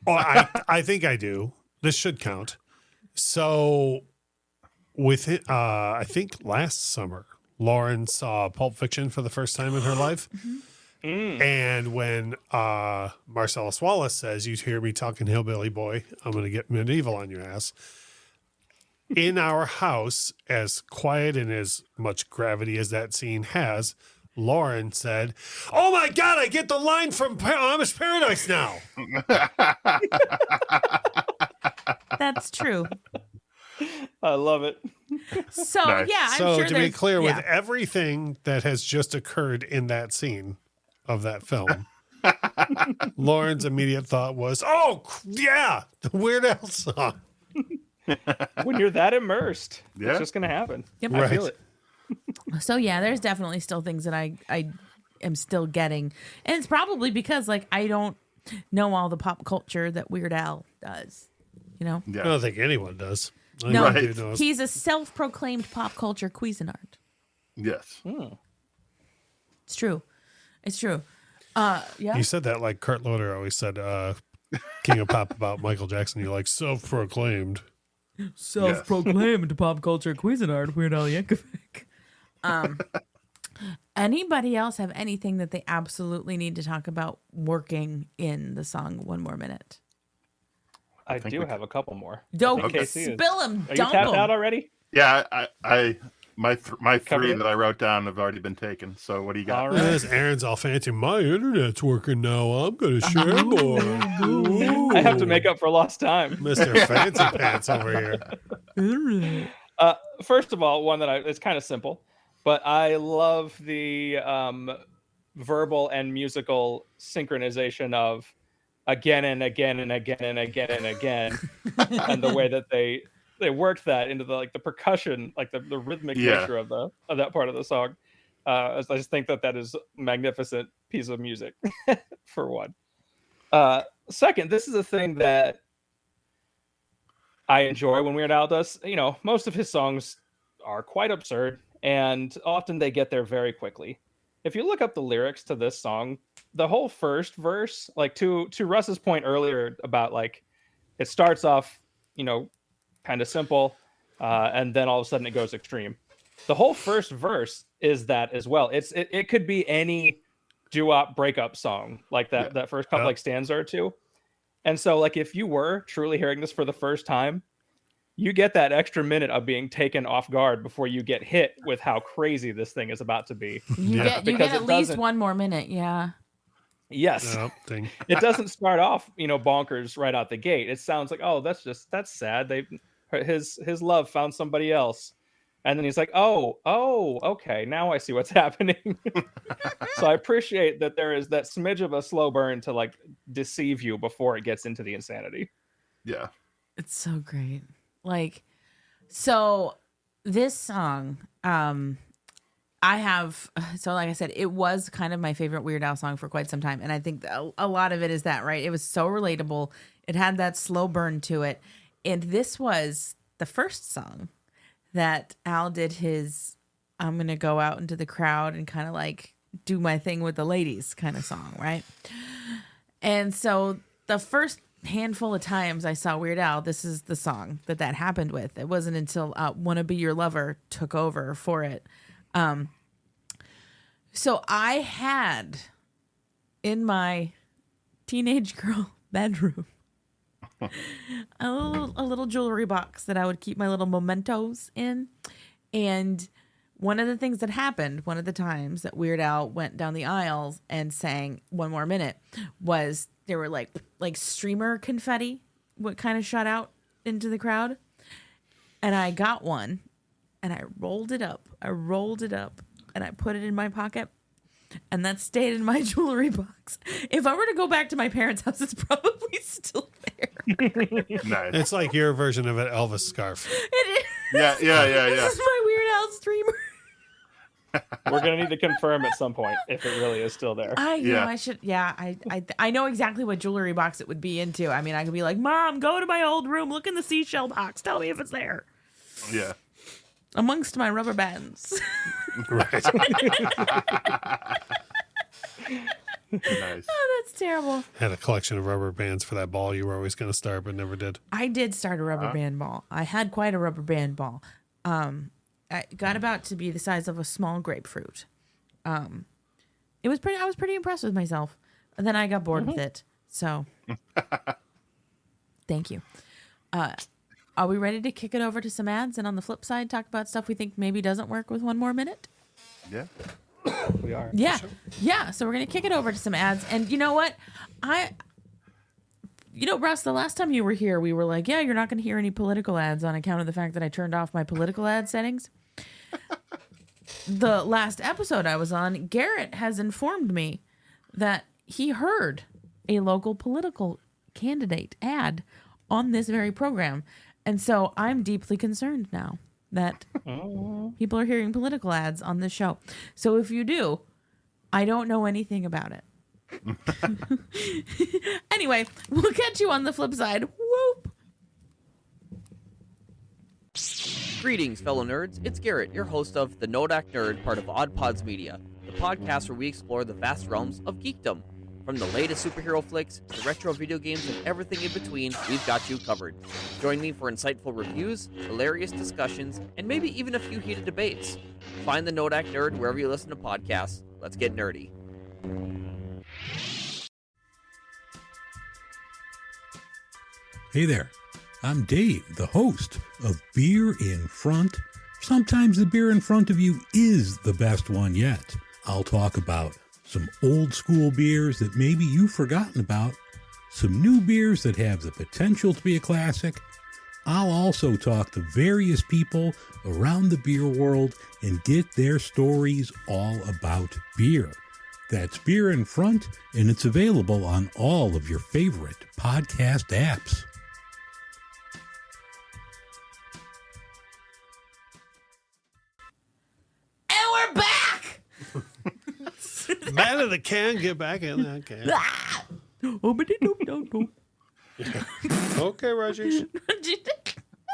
I think I do. This should count. So, with it, I think last summer, Lauren saw Pulp Fiction for the first time in her life. And when Marcellus Wallace says, "You hear me talking hillbilly boy, I'm going to get medieval on your ass." In our house, as quiet and as much gravity as that scene has, Lauren said, "Oh my God, I get the line from Amish Paradise now." That's true. I love it. So, Nice. yeah, I'm So sure to be clear, with everything that has just occurred in that scene of that film, Lauren's immediate thought was, "Oh, yeah, the Weird Al song." When you're that immersed, Yeah. it's just going to happen. Yep. I feel it. So, yeah, there's definitely still things that I am still getting. And it's probably because, I don't know all the pop culture that Weird Al does, I don't think anyone does. No, Anyone who knows. he's a self-proclaimed pop culture Cuisinart. Yes. It's true. Yeah. You said that like Kurt Loder always said, King of Pop about Michael Jackson. You're like, self-proclaimed. Self-proclaimed pop culture Cuisinart, Weird Al Yankovic. Anybody else have anything that they absolutely need to talk about working in the song One More Minute? I do have a couple more. Don't Casey spill them. Are you Dump tapped them. out already? Yeah, my Covered three it? that I wrote down have already been taken. So what do you got? All right. Yes, Aaron's all fancy. My internet's working now. I'm going to share more. Ooh. I have to make up for lost time. Mr. Fancy Pants over here. First of all, one that it's kind of simple, but I love the verbal and musical synchronization of again and again and again and again and again, and the way that they worked that into the percussion, the rhythmic nature of that part of the song. I just think that is a magnificent piece of music, for one. Second, this is a thing that I enjoy when Weird Al does. Most of his songs are quite absurd, and often they get there very quickly. If you look up the lyrics to this song, the whole first verse, like to Russ's point earlier about like it starts off, kind of simple, and then all of a sudden it goes extreme. The whole first verse is that as well. It could be any doo-wop breakup song like that. That first couple like stanza or two. And so like if you were truly hearing this for the first time, you get that extra minute of being taken off guard before you get hit with how crazy this thing is about to be. You get at least one more minute. Yeah. Yes. It doesn't start off, bonkers right out the gate. It sounds like, oh, that's sad. His love found somebody else. And then he's like, oh, okay. Now I see what's happening. So I appreciate that there is that smidge of a slow burn to like deceive you before it gets into the insanity. Yeah. It's so great. Like, so this song, like I said, it was kind of my favorite Weird Al song for quite some time. And I think a lot of it is that, right? It was so relatable. It had that slow burn to it. And this was the first song that Al did his, I'm going to go out into the crowd and kind of like do my thing with the ladies kind of song, right? And so the first handful of times I saw Weird Al, this is the song that happened with. It wasn't until Wanna Be Your Lover took over for it. So I had in my teenage girl bedroom a little jewelry box that I would keep my little mementos in. And one of the things that happened, one of the times that Weird Al went down the aisles and sang One More Minute, was there were like streamer confetti, what kind of shot out into the crowd. And I got one and I rolled it up. And I put it in my pocket. And that stayed in my jewelry box. If I were to go back to my parents' house, it's probably still there. Nice. It's like your version of an Elvis scarf. It is. Yeah. This is my Weird Al streamer. We're gonna need to confirm at some point if it really is still there. I should. Yeah, I know exactly what jewelry box it would be into. I mean, I could be like, Mom, go to my old room, look in the seashell box, tell me if it's there. Yeah. Amongst my rubber bands. Right. Nice. Oh, that's terrible. Had a collection of rubber bands for that ball you were always going to start, but never did. I did start a rubber band ball. I had quite a rubber band ball. I got about to be the size of a small grapefruit. It was pretty. I was pretty impressed with myself, and then I got bored with it. So, thank you. Are we ready to kick it over to some ads, and on the flip side, talk about stuff we think maybe doesn't work with one more minute? Yeah. We are. Yeah. Yeah. So we're going to kick it over to some ads. And you know what? Russ, the last time you were here, we were like, yeah, you're not going to hear any political ads on account of the fact that I turned off my political ad settings. The last episode I was on, Garrett has informed me that he heard a local political candidate ad on this very program. And so I'm deeply concerned now that people are hearing political ads on this show. So if you do, I don't know anything about it. Anyway, we'll catch you on the flip side. Whoop. Greetings, fellow nerds. It's Garrett, your host of The Nodak Nerd, part of OddPods Media, the podcast where we explore the vast realms of geekdom. From the latest superhero flicks to retro video games and everything in between, we've got you covered. Join me for insightful reviews, hilarious discussions, and maybe even a few heated debates. Find The Nodak Nerd wherever you listen to podcasts. Let's get nerdy. Hey there, I'm Dave, the host of Beer in Front. Sometimes the beer in front of you is the best one yet. I'll talk about some old school beers that maybe you've forgotten about, some new beers that have the potential to be a classic. I'll also talk to various people around the beer world and get their stories all about beer. That's Beer in Front, and it's available on all of your favorite podcast apps. And we're back! Man of the can, get back in that can. Okay, Rogers.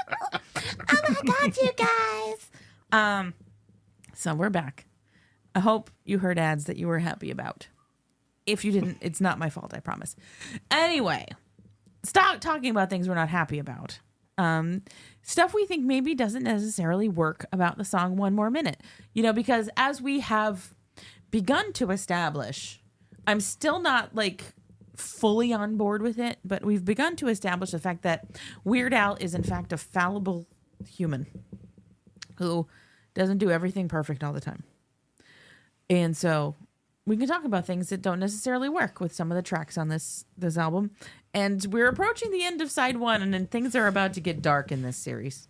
Oh my God, you guys. So we're back. I hope you heard ads that you were happy about. If you didn't, it's not my fault, I promise. Anyway, stop talking about things we're not happy about. Stuff we think maybe doesn't necessarily work about the song One More Minute. Because as we have begun to establish, I'm still not fully on board with it, but we've begun to establish the fact that Weird Al is in fact a fallible human who doesn't do everything perfect all the time. And so we can talk about things that don't necessarily work with some of the tracks on this album. And we're approaching the end of side 1, and then things are about to get dark in this series.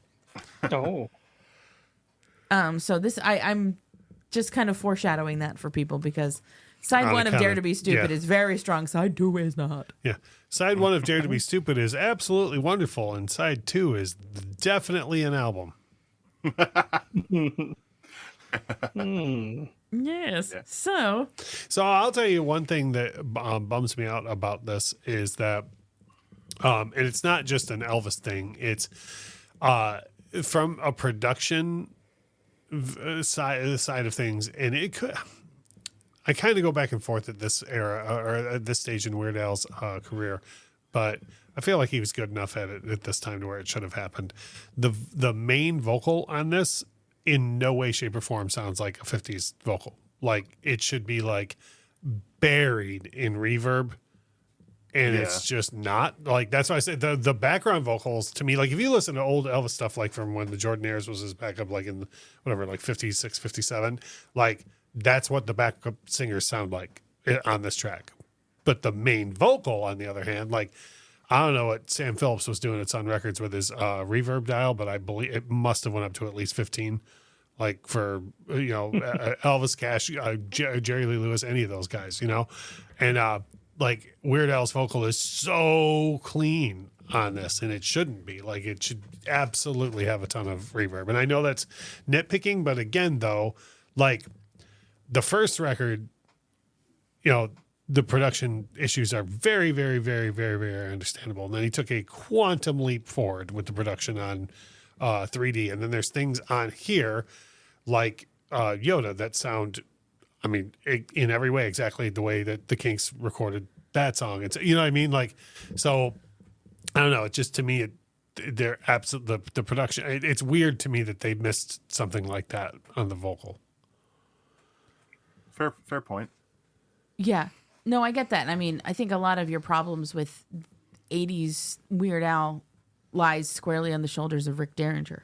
Oh. So this I'm just kind of foreshadowing that for people, because side 1 of Dare to Be Stupid is very strong. Side 2 is not. Yeah. Side 1 of Dare to Be Stupid is absolutely wonderful, and side 2 is definitely an album. Yes. Yeah. So I'll tell you one thing that bums me out about this is that, and it's not just an Elvis thing. It's from a production side of things, and it could. I kind of go back and forth at this era or at this stage in Weird Al's career, but I feel like he was good enough at it at this time to where it should have happened. The main vocal on this in no way, shape, or form sounds like a 50s vocal. Like, it should be buried in reverb, and it's just not. That's why I said the background vocals to me, if you listen to old Elvis stuff, from when the Jordanaires was his backup, in whatever, 56, 57, that's what the backup singers sound like on this track. But the main vocal, on the other hand, I don't know what Sam Phillips was doing at Sun Records with his reverb dial, but I believe it must have went up to at least 15. For, Elvis, Cash, Jerry Lee Lewis, any of those guys, and Weird Al's vocal is so clean on this, and it shouldn't be. It should absolutely have a ton of reverb. And I know that's nitpicking, but again, though, the first record, the production issues are very, very, very, very, very understandable. And then he took a quantum leap forward with the production on 3D. And then there's things on here Yoda that sound, in every way exactly the way that the Kinks recorded that song. It's, you know what I mean? So I don't know. It just, to me, they're absolutely the production. It's weird to me that they missed something like that on the vocal. Fair point. Yeah. No, I get that. I think a lot of your problems with 80s Weird Al lies squarely on the shoulders of Rick Derringer.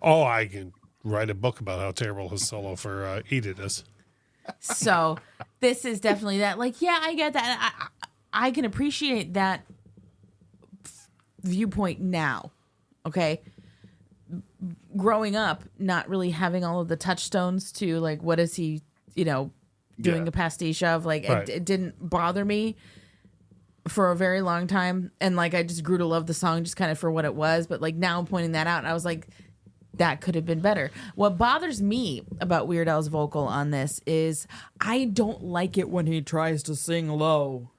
Oh, I can write a book about how terrible his solo for Eat It is. So this is definitely that. I get that. I can appreciate that viewpoint now. Okay. Growing up, not really having all of the touchstones to what is he, doing a pastiche of, Right. it didn't bother me for a very long time. And I just grew to love the song just kind of for what it was. But now I'm pointing that out, and I was like, that could have been better. What bothers me about Weird Al's vocal on this is I don't like it when he tries to sing low.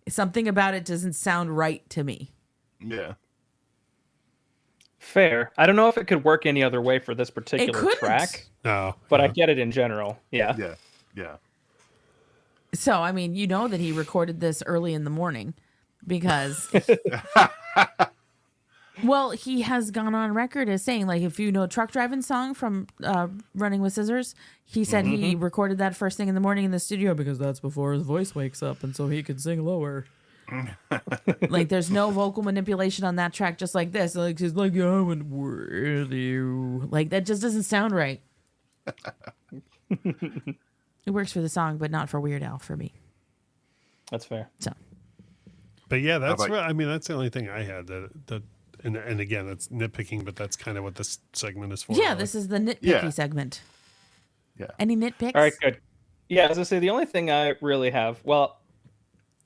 Something about it doesn't sound right to me. Yeah. Fair. I don't know if it could work any other way for this particular track. No. But I get it in general. Yeah. Yeah. So, that he recorded this early in the morning because... Well, he has gone on record as saying, if you know Truck Driving Song from Running with Scissors, he said he recorded that first thing in the morning in the studio because that's before his voice wakes up, and so he could sing lower. There's no vocal manipulation on that track, just like this. He's I went with you. That just doesn't sound right. It works for the song, but not for Weird Al for me. That's fair. So, but yeah, that's that's the only thing I had and again, that's nitpicking, but that's kind of what this segment is for. Yeah, this is the nitpicky segment. Yeah. Any nitpicks? All right, good. Yeah, as I say, the only thing I really have,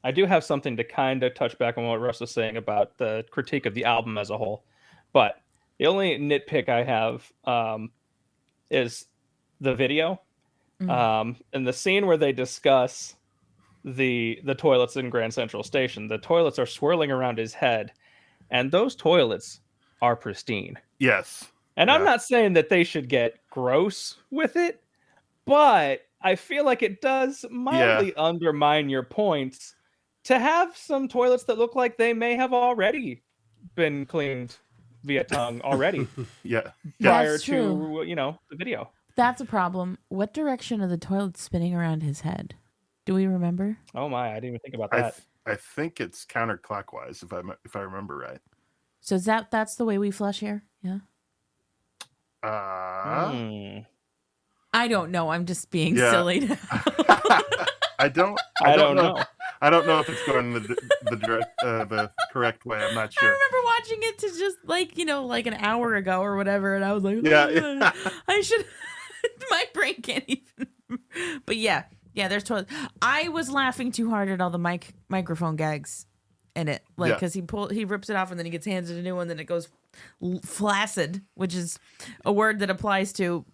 I do have something to kind of touch back on what Russ was saying about the critique of the album as a whole. But the only nitpick I have is the video. And the scene where they discuss the toilets in Grand Central Station. The toilets are swirling around his head. And those toilets are pristine. Yes. And I'm not saying that they should get gross with it, but I feel like it does mildly undermine your points to have some toilets that look like they may have already been cleaned via tongue already. Prior to, the video. That's a problem. What direction are the toilets spinning around his head? Do we remember? Oh my, I didn't even think about that. I think it's counterclockwise if I remember right. So that's the way we flush here? Yeah. I don't know. I'm just being silly now. I don't know. I don't know if it's going the correct way. I'm not sure. I remember watching it to just like an hour ago or whatever, and I was like, I should. My brain can't even. But yeah, there's toilets. I was laughing too hard at all the microphone gags in it, because he rips it off and then he gets handed a new one, then it goes flaccid, which is a word that applies to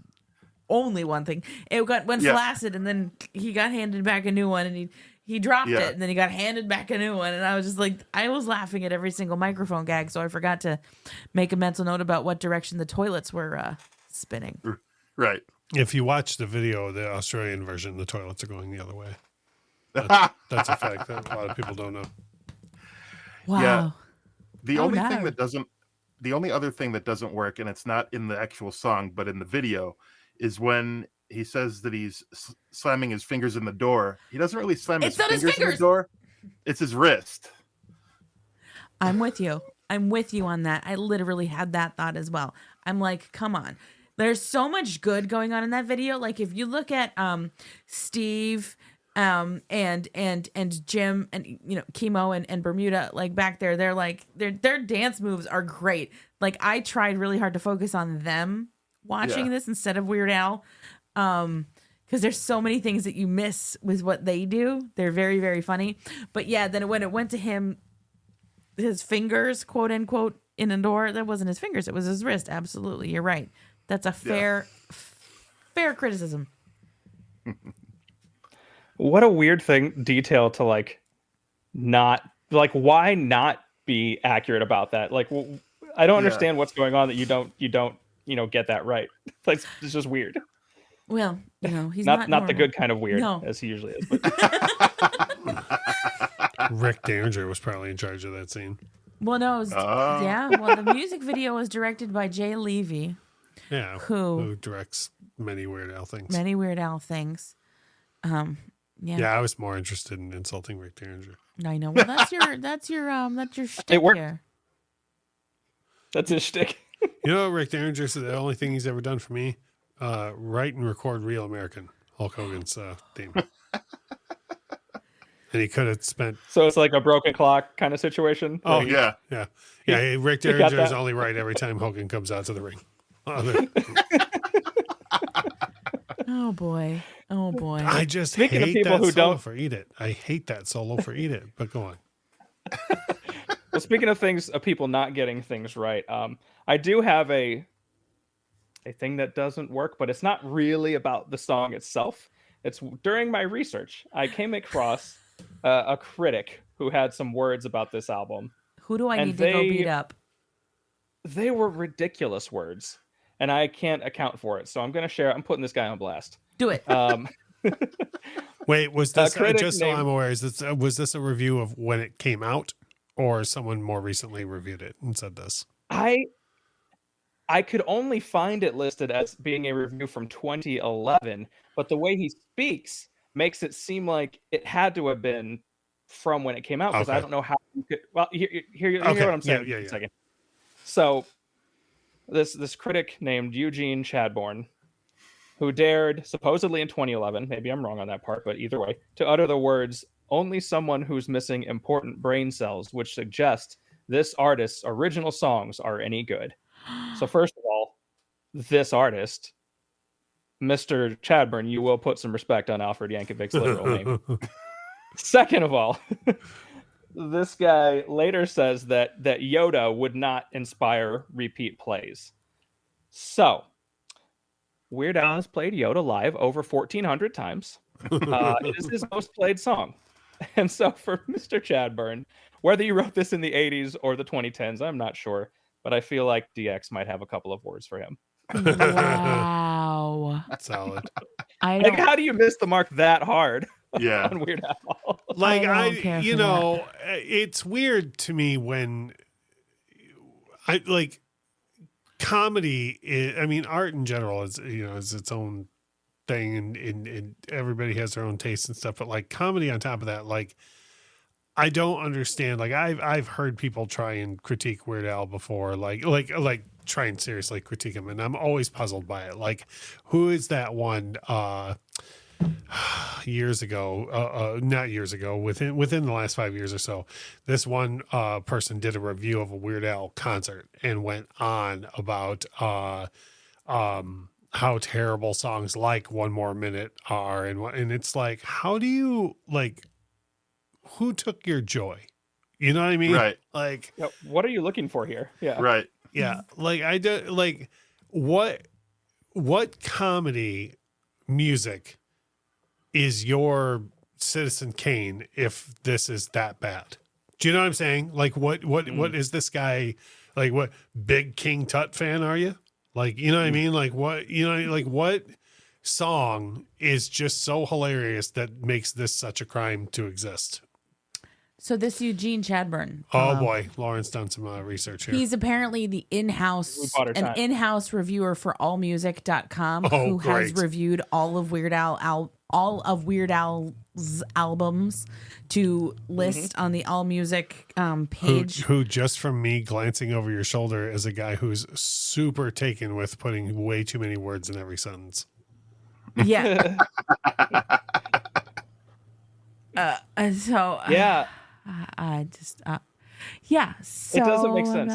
only one thing. It went flaccid, and then he got handed back a new one, and he dropped it, and then he got handed back a new one, and I was just like, I was laughing at every single microphone gag, so I forgot to make a mental note about what direction the toilets were spinning. Right. If you watch the video, the Australian version, the toilets are going the other way. That's a fact that a lot of people don't know. Wow. Yeah. The only other thing that doesn't work, and it's not in the actual song, but in the video, is when he says that he's slamming his fingers in the door. He doesn't really slam his fingers in the door. It's his wrist. I'm with you. I'm with you on that. I literally had that thought as well. I'm like, come on. There's so much good going on in that video. Like if you look at Steve and Jim and Chemo and Bermuda, like back there, they're like their dance moves are great. Like I tried really hard to focus on them watching this instead of Weird Al, because there's so many things that you miss with what they do. They're very, very funny. But yeah, then when it went to him, his fingers, quote unquote, in a door, that wasn't his fingers, it was his wrist. Absolutely, you're right. That's a fair criticism. What a weird detail to why not be accurate about that? Like, I don't understand what's going on that you don't get that right. Like, it's just weird. Well, he's not the good kind of weird, as he usually is. But. Rick Derringer was probably in charge of that scene. Well, no, well, the music video was directed by Jay Levy. Yeah, who directs many Weird Al things. Yeah, I was more interested in insulting Rick Derringer. I know. Well, that's your shtick. It worked. Here. That's his shtick. Rick Derringer said the only thing he's ever done for me, write and record Real American, Hulk Hogan's theme. And he could have spent. So it's like a broken clock kind of situation. Oh yeah. Rick Derringer is only right every time Hogan comes out to the ring. Oh boy. I just Speaking hate of people that who solo don't for Eat It. I hate that solo for Eat It. But go on. Well, speaking of people not getting things right, I do have a thing that doesn't work, but it's not really about the song itself. It's during my research, I came across a critic who had some words about this album. Who do I need to go beat up? They were ridiculous words, and I can't account for it. So I'm going to share. I'm putting this guy on blast. Do it. Wait, was this just so I'm aware? Was this a review of when it came out, or someone more recently reviewed it and said this? I could only find it listed as being a review from 2011, but the way he speaks makes it seem like it had to have been from when it came out, because I don't know how you could. Well, hear what I'm saying. Yeah. A second. So, this critic named Eugene Chadbourne, who dared, supposedly in 2011, maybe I'm wrong on that part, but either way, to utter the words, "Only someone who's missing important brain cells," which suggest this artist's original songs are any good. So first of all, this artist, Mr. Chadbourne, you will put some respect on Alfred Yankovic's literal name. Second of all, this guy later says that Yoda would not inspire repeat plays. So, Weird Al has played Yoda live over 1,400 times. It is his most played song. And so for Mr. Chadbourne, whether you wrote this in the 80s or the 2010s, I'm not sure, but I feel like DX might have a couple of words for him. Wow. Solid. Like, how do you miss the mark that hard? Yeah. On Weird Al. Like that. it's weird to me when I like comedy I mean, art in general is, is its own thing, and everybody has their own taste and stuff, but like comedy on top of that, like I don't understand. Like I've heard people try and critique Weird Al before, like try and seriously critique him, and I'm always puzzled by it. Like, who is that one years ago, not years ago, within the last 5 years or so, this one person did a review of a Weird Al concert and went on about how terrible songs like One More Minute are, and it's like, how do you, like, who took your joy? You know what I mean? Right. Like, Yeah, what are you looking for here? Yeah. Right. yeah. Like, I do, like, what comedy music is your Citizen Kane if this is that bad? Do you know what I'm saying? Like, what is this guy, like, what big King Tut fan are you? Like, you know what I mean? Like, what song is just so hilarious that makes this such a crime to exist? So this Eugene Chadbourne. Oh boy, Lauren's done some research here. He's apparently the in-house reviewer for allmusic.com who has reviewed all of Weird Al's albums to list on the AllMusic page. Who just from me glancing over your shoulder is a guy who's super taken with putting way too many words in every sentence. Yeah. Yeah. I just, yeah. So it doesn't make sense.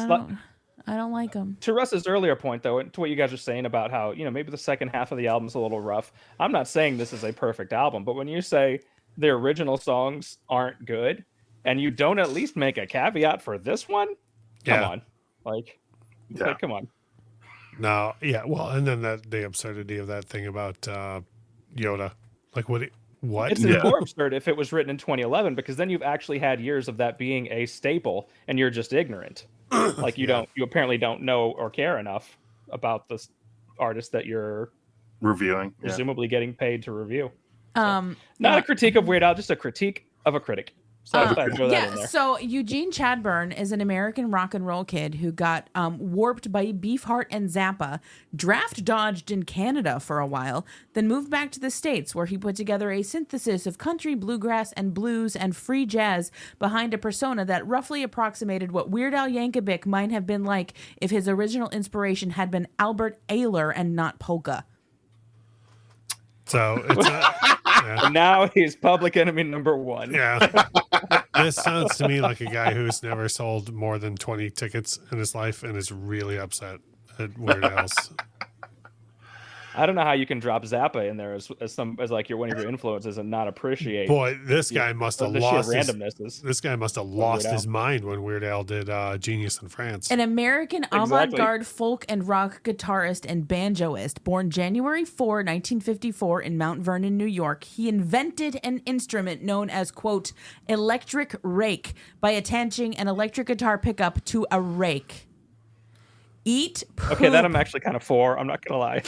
I don't like them. To Russ's earlier point, though, and to what you guys are saying about how, maybe the second half of the album's a little rough. I'm not saying this is a perfect album, but when you say the original songs aren't good and you don't at least make a caveat for this one, come on. Like, come on. No, yeah. Well, and then the absurdity of that thing about Yoda. Like, what? It's more absurd if it was written in 2011, because then you've actually had years of that being a staple and you're just ignorant. Like you apparently don't know or care enough about the artist that you're reviewing, presumably getting paid to review. So, not a critique of Weird Al, just a critique of a critic. So I throw that in there. So Eugene Chadbourne is an American rock and roll kid who got warped by Beefheart and Zappa, draft dodged in Canada for a while, then moved back to the States, where he put together a synthesis of country, bluegrass, and blues and free jazz behind a persona that roughly approximated what Weird Al Yankovic might have been like if his original inspiration had been Albert Ayler and not polka. So it's and now he's public enemy number one. Yeah. This sounds to me like a guy who's never sold more than 20 tickets in his life and is really upset at Weird Al's. I don't know how you can drop Zappa in there as like one of your influences and not appreciate. Boy, this guy must have lost his mind when Weird Al did Genius in France. An American avant-garde folk and rock guitarist and banjoist, born January 4, 1954 in Mount Vernon, New York, he invented an instrument known as, quote, electric rake by attaching an electric guitar pickup to a rake. Eat poop. Okay, that I'm actually kind of for. I'm not gonna lie.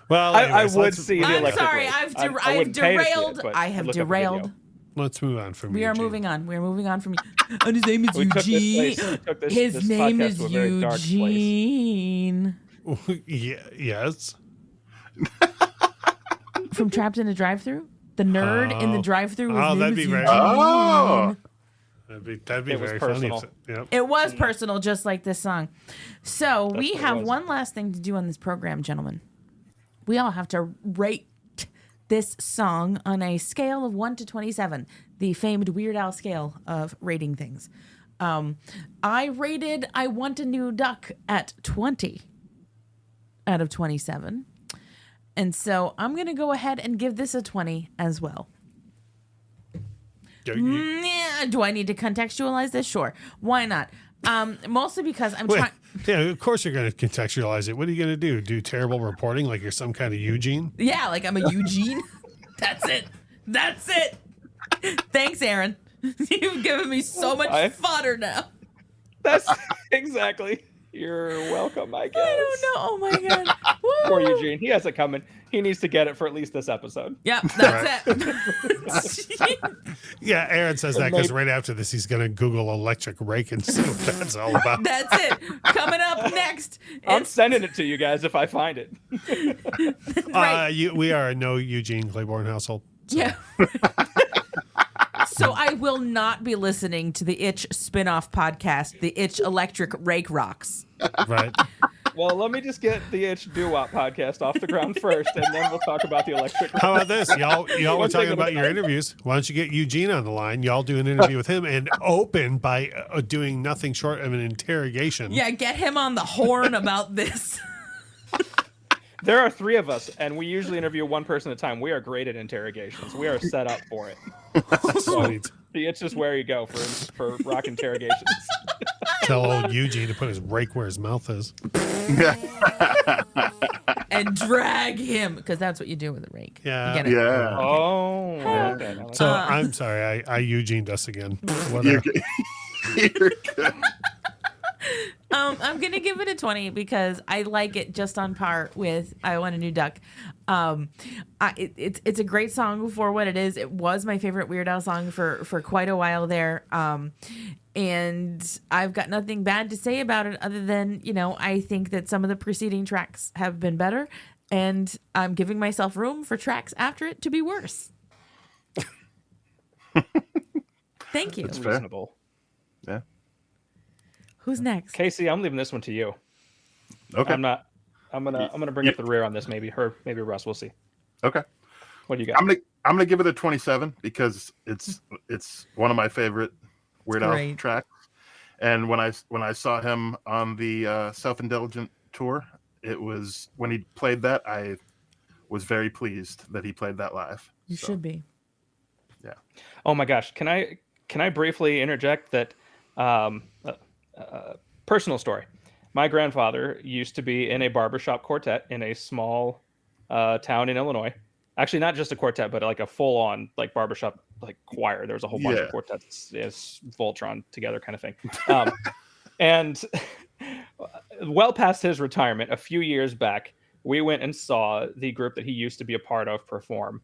Well, anyways, I would see the electric. I'm sorry, I've derailed. I have derailed. Let's move on from. We are moving on. We are moving on from. And his name is Eugene. His name is Eugene. Yes. From Trapped in a Drive-Thru. The nerd in the drive-thru. That'd be very. That'd be very personal. funny. Yep. It was personal, just like this song. So we have one last thing to do on this program, gentlemen. We all have to rate this song on a scale of 1 to 27, the famed Weird Al scale of rating things. I rated I Want a New Duck at 20 out of 27. And so I'm going to go ahead and give this a 20 as well. Do I need to contextualize this? Sure. Why not? Mostly because I'm trying. Yeah, of course you're going to contextualize it. What are you going to do? Do terrible reporting like you're some kind of Eugene? Yeah, like I'm a Eugene. That's it. Thanks, Aaron. You've given me so much fodder now. That's exactly. You're welcome, I guess. I don't know. Oh my god. Poor Woo. Eugene. He has it coming. He needs to get it for at least this episode. Yep, that's it. Yeah, Aaron says that because right after this, he's going to Google electric rake and see what that's all about. That's it. Coming up next. I'm sending it to you guys if I find it. Right. We are a no Eugene Claiborne household. So. Yeah. So I will not be listening to the Itch spin-off podcast, the Itch Electric Rake Rocks. Right. Well, let me just get the Itch Doo-Wop podcast off the ground first, and then we'll talk about the electric. How about this? Y'all were talking about your interviews. Why don't you get Eugene on the line? Y'all do an interview with him and open by doing nothing short of an interrogation. Yeah, get him on the horn about this. There are 3 of us, and we usually interview one person at a time. We are great at interrogations. We are set up for it. Sweet. The Itch is where you go for rock interrogations. Tell old Eugene to put his rake where his mouth is. And drag him, because that's what you do with a rake. Yeah. You get it? Yeah. Oh. Okay. So I'm sorry, I Eugened us again. You're good. I'm gonna give it a 20 because I like it just on par with "I Want a New Duck." It's a great song for what it is. It was my favorite Weird Al song for quite a while there, and I've got nothing bad to say about it other than I think that some of the preceding tracks have been better, and I'm giving myself room for tracks after it to be worse. Thank you. It's reasonable. Yeah. Who's next? Casey, I'm leaving this one to you. Okay. I'm gonna bring up the rear on this. Maybe Russ. We'll see. Okay. What do you got? I'm gonna give it a 27 because it's one of my favorite Weird Al tracks. And when I saw him on the Self-Indulgent tour, it was when he played that, I was very pleased that he played that live. You should be. Yeah. Oh my gosh. Can I briefly interject that personal story. My grandfather used to be in a barbershop quartet in a small town in Illinois. Actually, not just a quartet, but like a full-on like barbershop like choir. There was a whole bunch of quartets, Voltron together kind of thing. And well past his retirement, a few years back, we went and saw the group that he used to be a part of perform.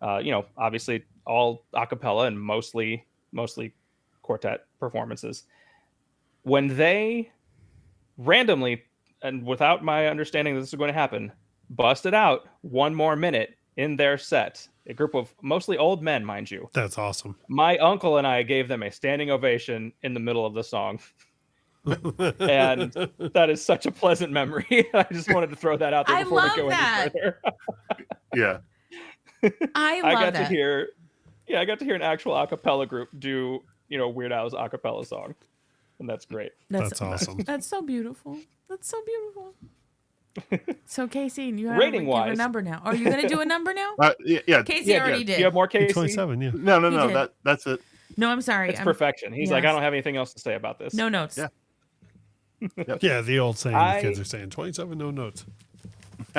Obviously all a cappella and mostly quartet performances. When they randomly, and without my understanding that this was going to happen, busted out one more minute in their set, a group of mostly old men, mind you. That's awesome. My uncle and I gave them a standing ovation in the middle of the song. And that is such a pleasant memory. I just wanted to throw that out there before we go any further. Yeah. I got to hear an actual a cappella group do, Weird Al's a cappella song. And that's great. That's awesome. That's so beautiful. That's so beautiful. So Casey, you have Rating to give wise, a number now. Are you going to do a number now? Yeah. Casey already did. You have more, Casey? 27, yeah. No. That's it. No, I'm sorry. It's perfection. He's like, I don't have anything else to say about this. No notes. Yeah. Yep. Yeah, the old saying the kids are saying 27, no notes.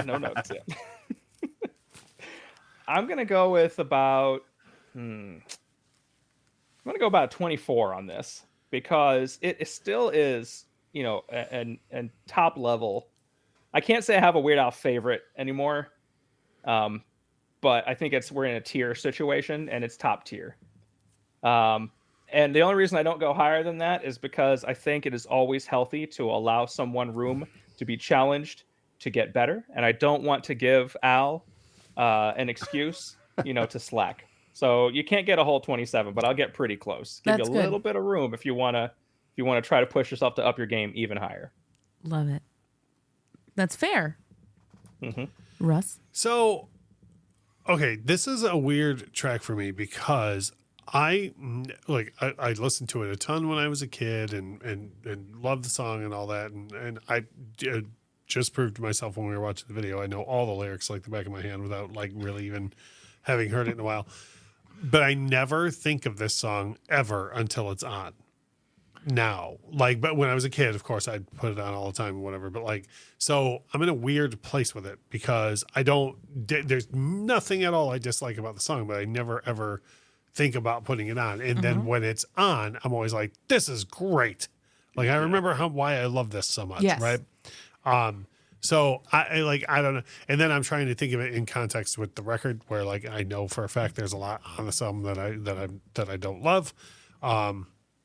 No notes, yeah. I'm going to go with about, I'm going to go about 24 on this because it still is, and top level. I can't say I have a Weird Al favorite anymore, but I think we're in a tier situation and it's top tier. And the only reason I don't go higher than that is because I think it is always healthy to allow someone room to be challenged to get better. And I don't want to give Al an excuse, to slack. So you can't get a whole 27, but I'll get pretty close. Give you a little bit of room if you want to try to push yourself to up your game even higher. Love it. That's fair. Mm-hmm. Russ? So, okay, this is a weird track for me because I listened to it a ton when I was a kid and loved the song and all that. And I just proved to myself when we were watching the video, I know all the lyrics like the back of my hand without like really even having heard it in a while. But I never think of this song ever until it's on now. But when I was a kid, of course, I'd put it on all the time or whatever. But so I'm in a weird place with it because there's nothing at all I dislike about the song, but I never ever think about putting it on. And then when it's on, I'm always like, this is great. Like I remember why I love this so much. Yes. Right. So I don't know. And then I'm trying to think of it in context with the record where like, I know for a fact there's a lot on this album that I don't love.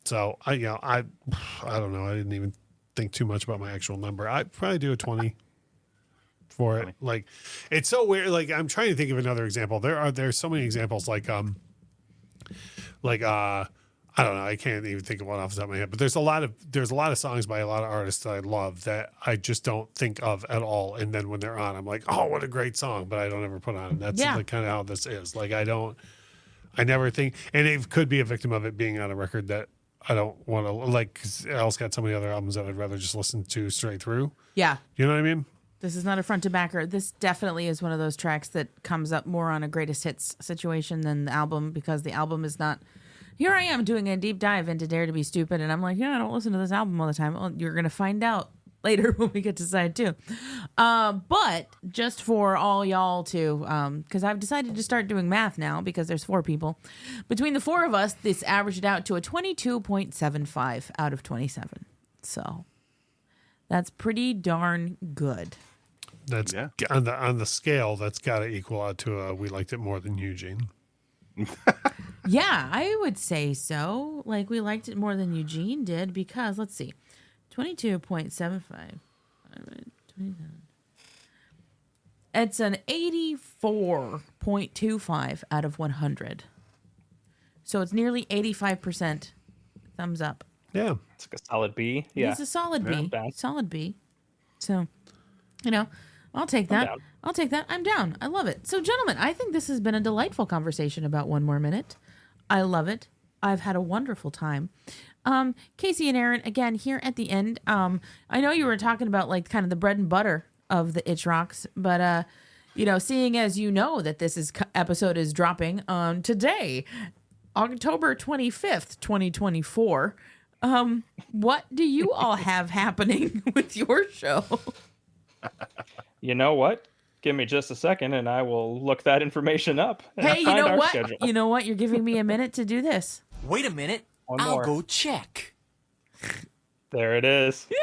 So I don't know. I didn't even think too much about my actual number. I'd probably do a 20 for it. Like, it's so weird. Like, I'm trying to think of another example. There's so many examples like I don't know. I can't even think of one off the top of my head, but there's a lot of songs by a lot of artists that I love that I just don't think of at all. And then when they're on, I'm like, oh, what a great song, but I don't ever put on. That's like kind of how this is. Like, I never think, and it could be a victim of it being on a record that I don't want to like, 'cause I also got so many other albums that I'd rather just listen to straight through. Yeah. You know what I mean? This is not a front to backer. This definitely is one of those tracks that comes up more on a greatest hits situation than the album, because the album is not. Here I am doing a deep dive into Dare to Be Stupid, and I'm like, yeah, I don't listen to this album all the time. Well, you're going to find out later when we get to side 2. But just for all y'all to, because I've decided to start doing math now because there's 4 people. Between the 4 of us, this averaged out to a 22.75 out of 27. So that's pretty darn good. That's on the scale. That's got to equal out to we liked it more than Eugene. Yeah, I would say so. Like, we liked it more than Eugene did because, let's see, 22.75. It's an 84.25 out of 100. So it's nearly 85% thumbs up. Yeah. It's like a solid B. Yeah. It's a solid B. Yeah. Solid B. So, I'll take that. I'll take that. I'm down. I love it. So, gentlemen, I think this has been a delightful conversation about One More Minute. I love it. I've had a wonderful time. Casey and Aaron, again, here at the end. I know you were talking about like kind of the bread and butter of the Itch Rocks, but seeing as you know that this episode is dropping on today, October 25th, 2024. What do you all have happening with your show? You know what? Give me just a second and I will look that information up. Hey, you know what? Schedule. You know what? You're giving me a minute to do this. Wait a minute. I'll go check. There it is. Yeah.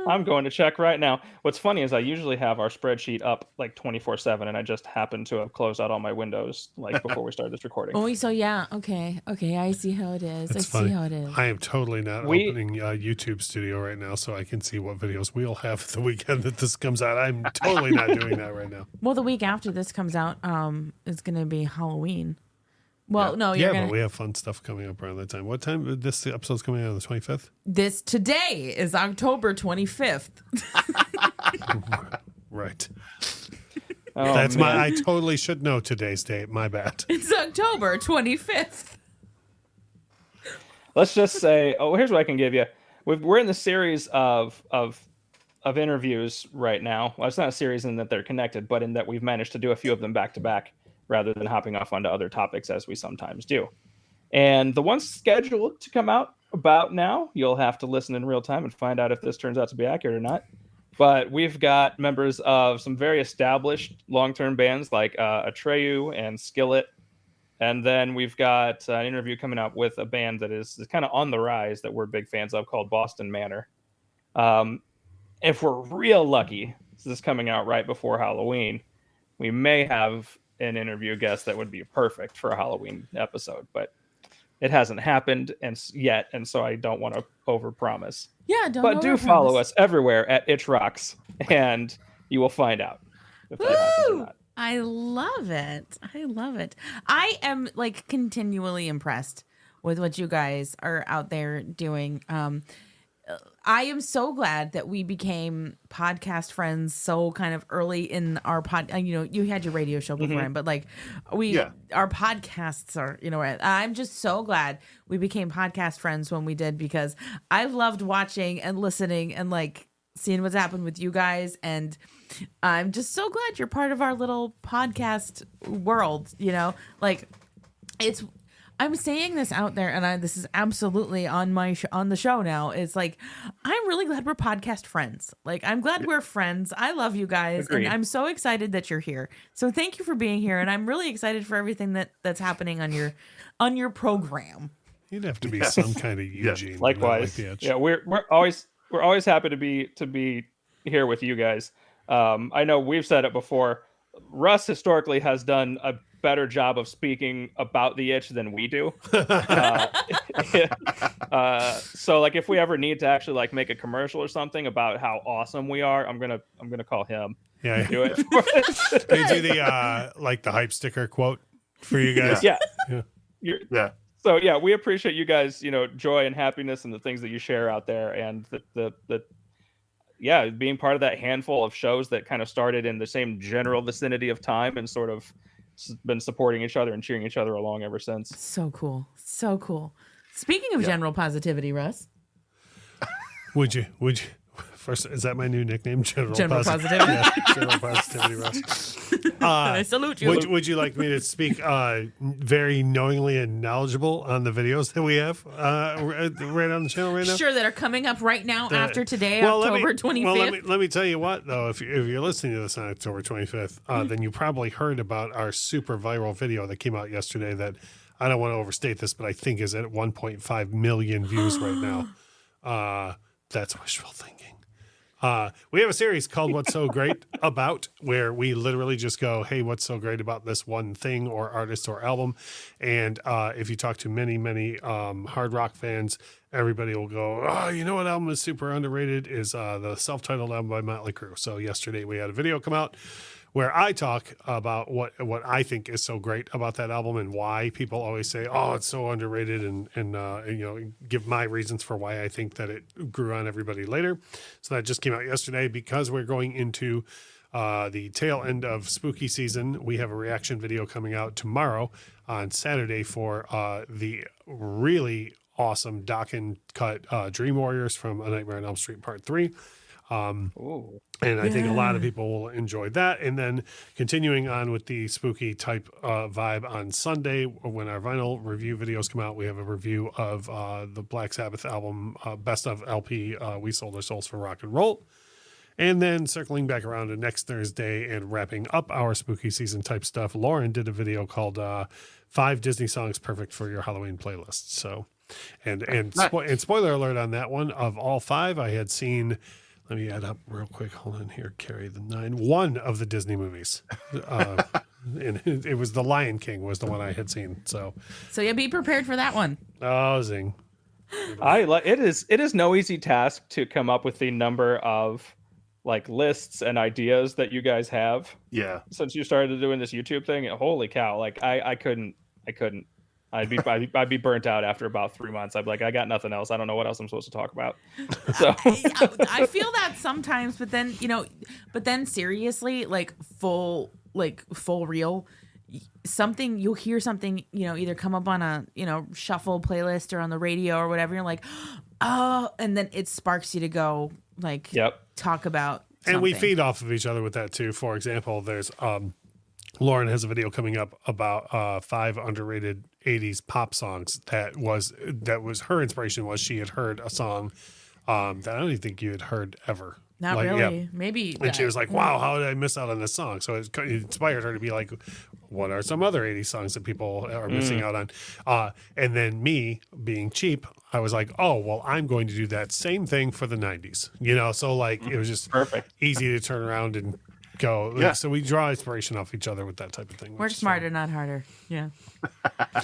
I'm going to check right now. What's funny is I usually have our spreadsheet up like 24/7, and I just happen to have closed out all my windows like before we started this recording. Oh, so yeah. Okay. I see how it is. That's funny. See how it is. I am totally not opening YouTube Studio right now so I can see what videos we'll have the weekend that this comes out. I'm totally not doing that right now. Well, the week after this comes out, is going to be Halloween. Well, no, you're but we have fun stuff coming up around that time. What time this episode's coming out on the 25th? Today is October 25th. Right. Oh, that's man. I totally should know today's date. My bad. It's October 25th. Let's just say, here's what I can give you. We're in the series of interviews right now. Well, it's not a series in that they're connected, but in that we've managed to do a few of them back to back, rather than hopping off onto other topics as we sometimes do. And the ones scheduled to come out about now, you'll have to listen in real time and find out if this turns out to be accurate or not. But we've got members of some very established long-term bands like Atreyu and Skillet. And then we've got an interview coming out with a band that is kind of on the rise that we're big fans of called Boston Manor. If we're real lucky, this is coming out right before Halloween, we may have an interview guest that would be perfect for a Halloween episode, but it hasn't happened yet, and so I don't want to overpromise. Yeah, don't. But do follow us everywhere at Itch Rocks, and you will find out if that happens or not. I love it. I am like continually impressed with what you guys are out there doing. I am so glad that we became podcast friends so kind of early in our you had your radio show before, but like our podcasts are, I'm just so glad we became podcast friends when we did, because I've loved watching and listening and like seeing what's happened with you guys. And I'm just so glad you're part of our little podcast world, like I'm saying this out there, and this is absolutely on my on the show now. It's like, I'm really glad we're podcast friends. Like, I'm glad we're friends. I love you guys, Agreed. and I'm so excited that you're here. So thank you for being here, and I'm really excited for everything that's happening on your program. You'd have to be some kind of Eugene. Likewise. Yeah, we're always happy to be here with you guys. I know we've said it before. Russ historically has done a better job of speaking about the itch than we do. So like if we ever need to actually like make a commercial or something about how awesome we are, I'm gonna call him. Yeah. Do it. Can you do the like the hype sticker quote for you guys? Yeah. Yeah. So yeah, we appreciate you guys, joy and happiness and the things that you share out there, and the being part of that handful of shows that kind of started in the same general vicinity of time and sort of been supporting each other and cheering each other along ever since. So cool. So cool. Speaking of general positivity, Russ. Would you first, is that my new nickname? General Positivity. Yeah, General Positivity, Russ. I salute you. Would you like me to speak very knowingly and knowledgeable on the videos that we have right on the channel right now? Sure, that are coming up right now after today, October 25th. Well, let me tell you what, though. If you're listening to this on October 25th, then you probably heard about our super viral video that came out yesterday that I don't want to overstate this, but I think is at 1.5 million views right now. That's wishful thinking. We have a series called What's So Great About, where we literally just go, hey, what's so great about this one thing or artist or album? And if you talk to many hard rock fans, everybody will go, oh, you know what album is super underrated is the self-titled album by Motley Crue. So yesterday we had a video come out where I talk about what I think is so great about that album and why people always say, oh, it's so underrated, and give my reasons for why I think that it grew on everybody later. So that just came out yesterday. Because we're going into the tail end of spooky season, we have a reaction video coming out tomorrow on Saturday for the really awesome Dokken cut Dream Warriors from A Nightmare on Elm Street Part 3. And I think a lot of people will enjoy that. And then continuing on with the spooky type vibe on Sunday, when our vinyl review videos come out, we have a review of the Black Sabbath album, Best of LP, We Sold Our Souls for Rock and Roll. And then circling back around to next Thursday and wrapping up our spooky season type stuff, Lauren did a video called 5 Disney Songs Perfect for Your Halloween Playlist. So, and spoiler alert on that one, of all 5, I had seen... Let me add up real quick. Hold on here. Carry the 9. One of the Disney movies. And it was The Lion King was the one I had seen. So yeah, be prepared for that one. Oh, zing. It is no easy task to come up with the number of like lists and ideas that you guys have. Yeah. Since you started doing this YouTube thing, holy cow. Like I couldn't. I'd be burnt out after about 3 months. I'd be like, I got nothing else. I don't know what else I'm supposed to talk about. So I feel that sometimes, but then seriously, like full real, something you'll hear something, either come up on a, shuffle playlist or on the radio or whatever. You're like, oh, and then it sparks you to go like, talk about something. And we feed off of each other with that too. For example, there's, Lauren has a video coming up about 5 underrated 80s pop songs. That was her inspiration. Was she had heard a song that I don't even think you had heard ever. Not really. Yeah. Maybe. And she was like, wow, how did I miss out on this song? So it inspired her to be like, what are some other 80s songs that people are missing out on? And then me being cheap, I was like, oh, well, I'm going to do that same thing for the 90s. So like it was just perfect, easy to turn around and go. Yeah. So we draw inspiration off each other with that type of thing. We're smarter, not harder. Yeah.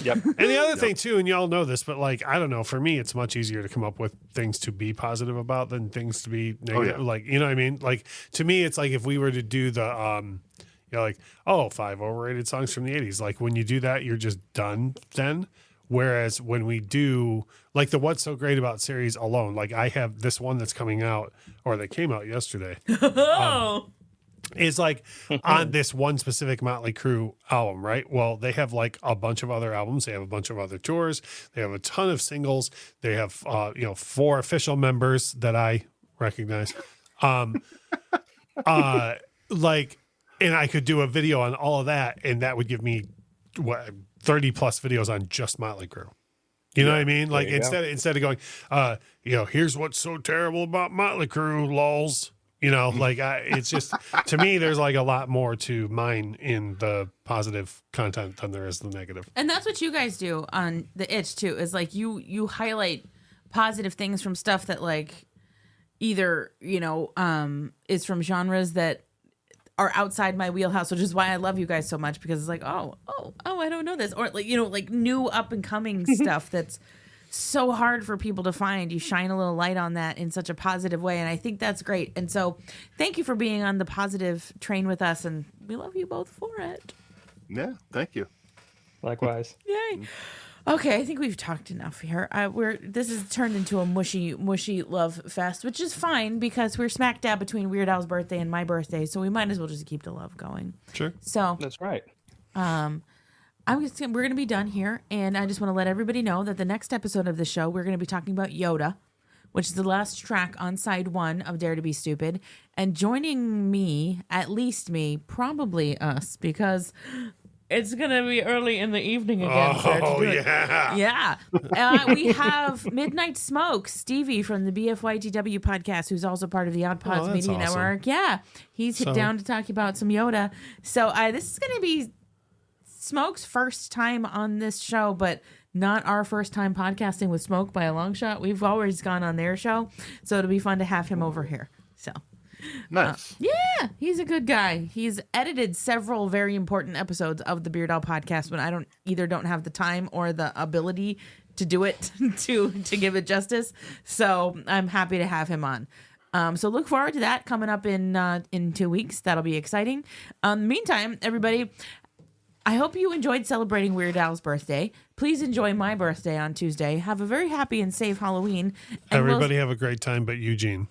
Yep. And the other thing too, and y'all know this, but like, I don't know, for me, it's much easier to come up with things to be positive about than things to be negative. Oh, yeah. Like, you know what I mean? Like to me, it's like if we were to do the, 5 overrated songs from the 80s. Like when you do that, you're just done then. Whereas when we do like the What's So Great About series alone, like I have this one that's coming out or that came out yesterday. Is like on this one specific Motley Crue album, right? Well, they have like a bunch of other albums. They have a bunch of other tours. They have a ton of singles. They have, 4 official members that I recognize. And I could do a video on all of that, and that would give me 30 plus videos on just Motley Crue. You know what I mean? Like instead of going, here's what's so terrible about Motley Crue, lols. It's just, to me, there's like a lot more to mine in the positive content than there is the negative. And that's what you guys do on the Itch too, is like you highlight positive things from stuff that like either, is from genres that are outside my wheelhouse, which is why I love you guys so much, because it's like, oh, I don't know this. Or like new up and coming stuff that's so hard for people to find. You shine a little light on that in such a positive way, and I think that's great. And so thank you for being on the positive train with us, and we love you both for it. Yeah, thank you. Likewise. Yay. Okay, I think we've talked enough here. This has turned into a mushy love fest, which is fine because we're smack dab between Weird Al's birthday and my birthday, so we might as well just keep the love going. Sure. So that's right. We're going to be done here, and I just want to let everybody know that the next episode of the show, we're going to be talking about Yoda, which is the last track on side 1 of Dare to Be Stupid. And joining me, at least me, probably us, because it's going to be early in the evening again. Yeah. We have Midnight Smoke, Stevie from the BFYTW podcast, who's also part of the OddPods Media Network. Yeah. He's down to talk about some Yoda. So this is going to be Smoke's first time on this show, but not our first time podcasting with Smoke by a long shot. We've always gone on their show, so it'll be fun to have him over here. So nice. Yeah, he's a good guy. He's edited several very important episodes of the Beard Owl podcast when I don't have the time or the ability to do it to give it justice. So I'm happy to have him on. So look forward to that coming up in 2 weeks. That'll be exciting. Meantime, everybody, I hope you enjoyed celebrating Weird Al's birthday. Please enjoy my birthday on Tuesday. Have a very happy and safe Halloween. And everybody have a great time, but Eugene.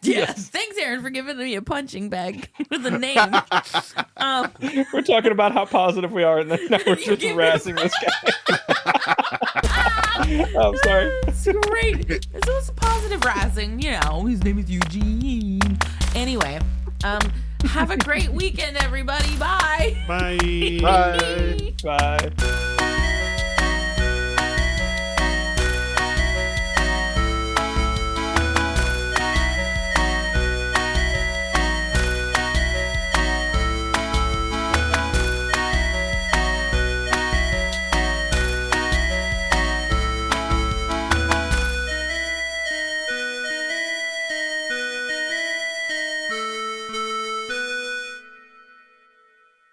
Yes. Thanks, Aaron, for giving me a punching bag with a name. We're talking about how positive we are, and then now we're just harassing this guy. I'm sorry. It's great. It was positive harassing. His name is Eugene. Anyway, have a great weekend, everybody. Bye. Bye. Bye. Bye.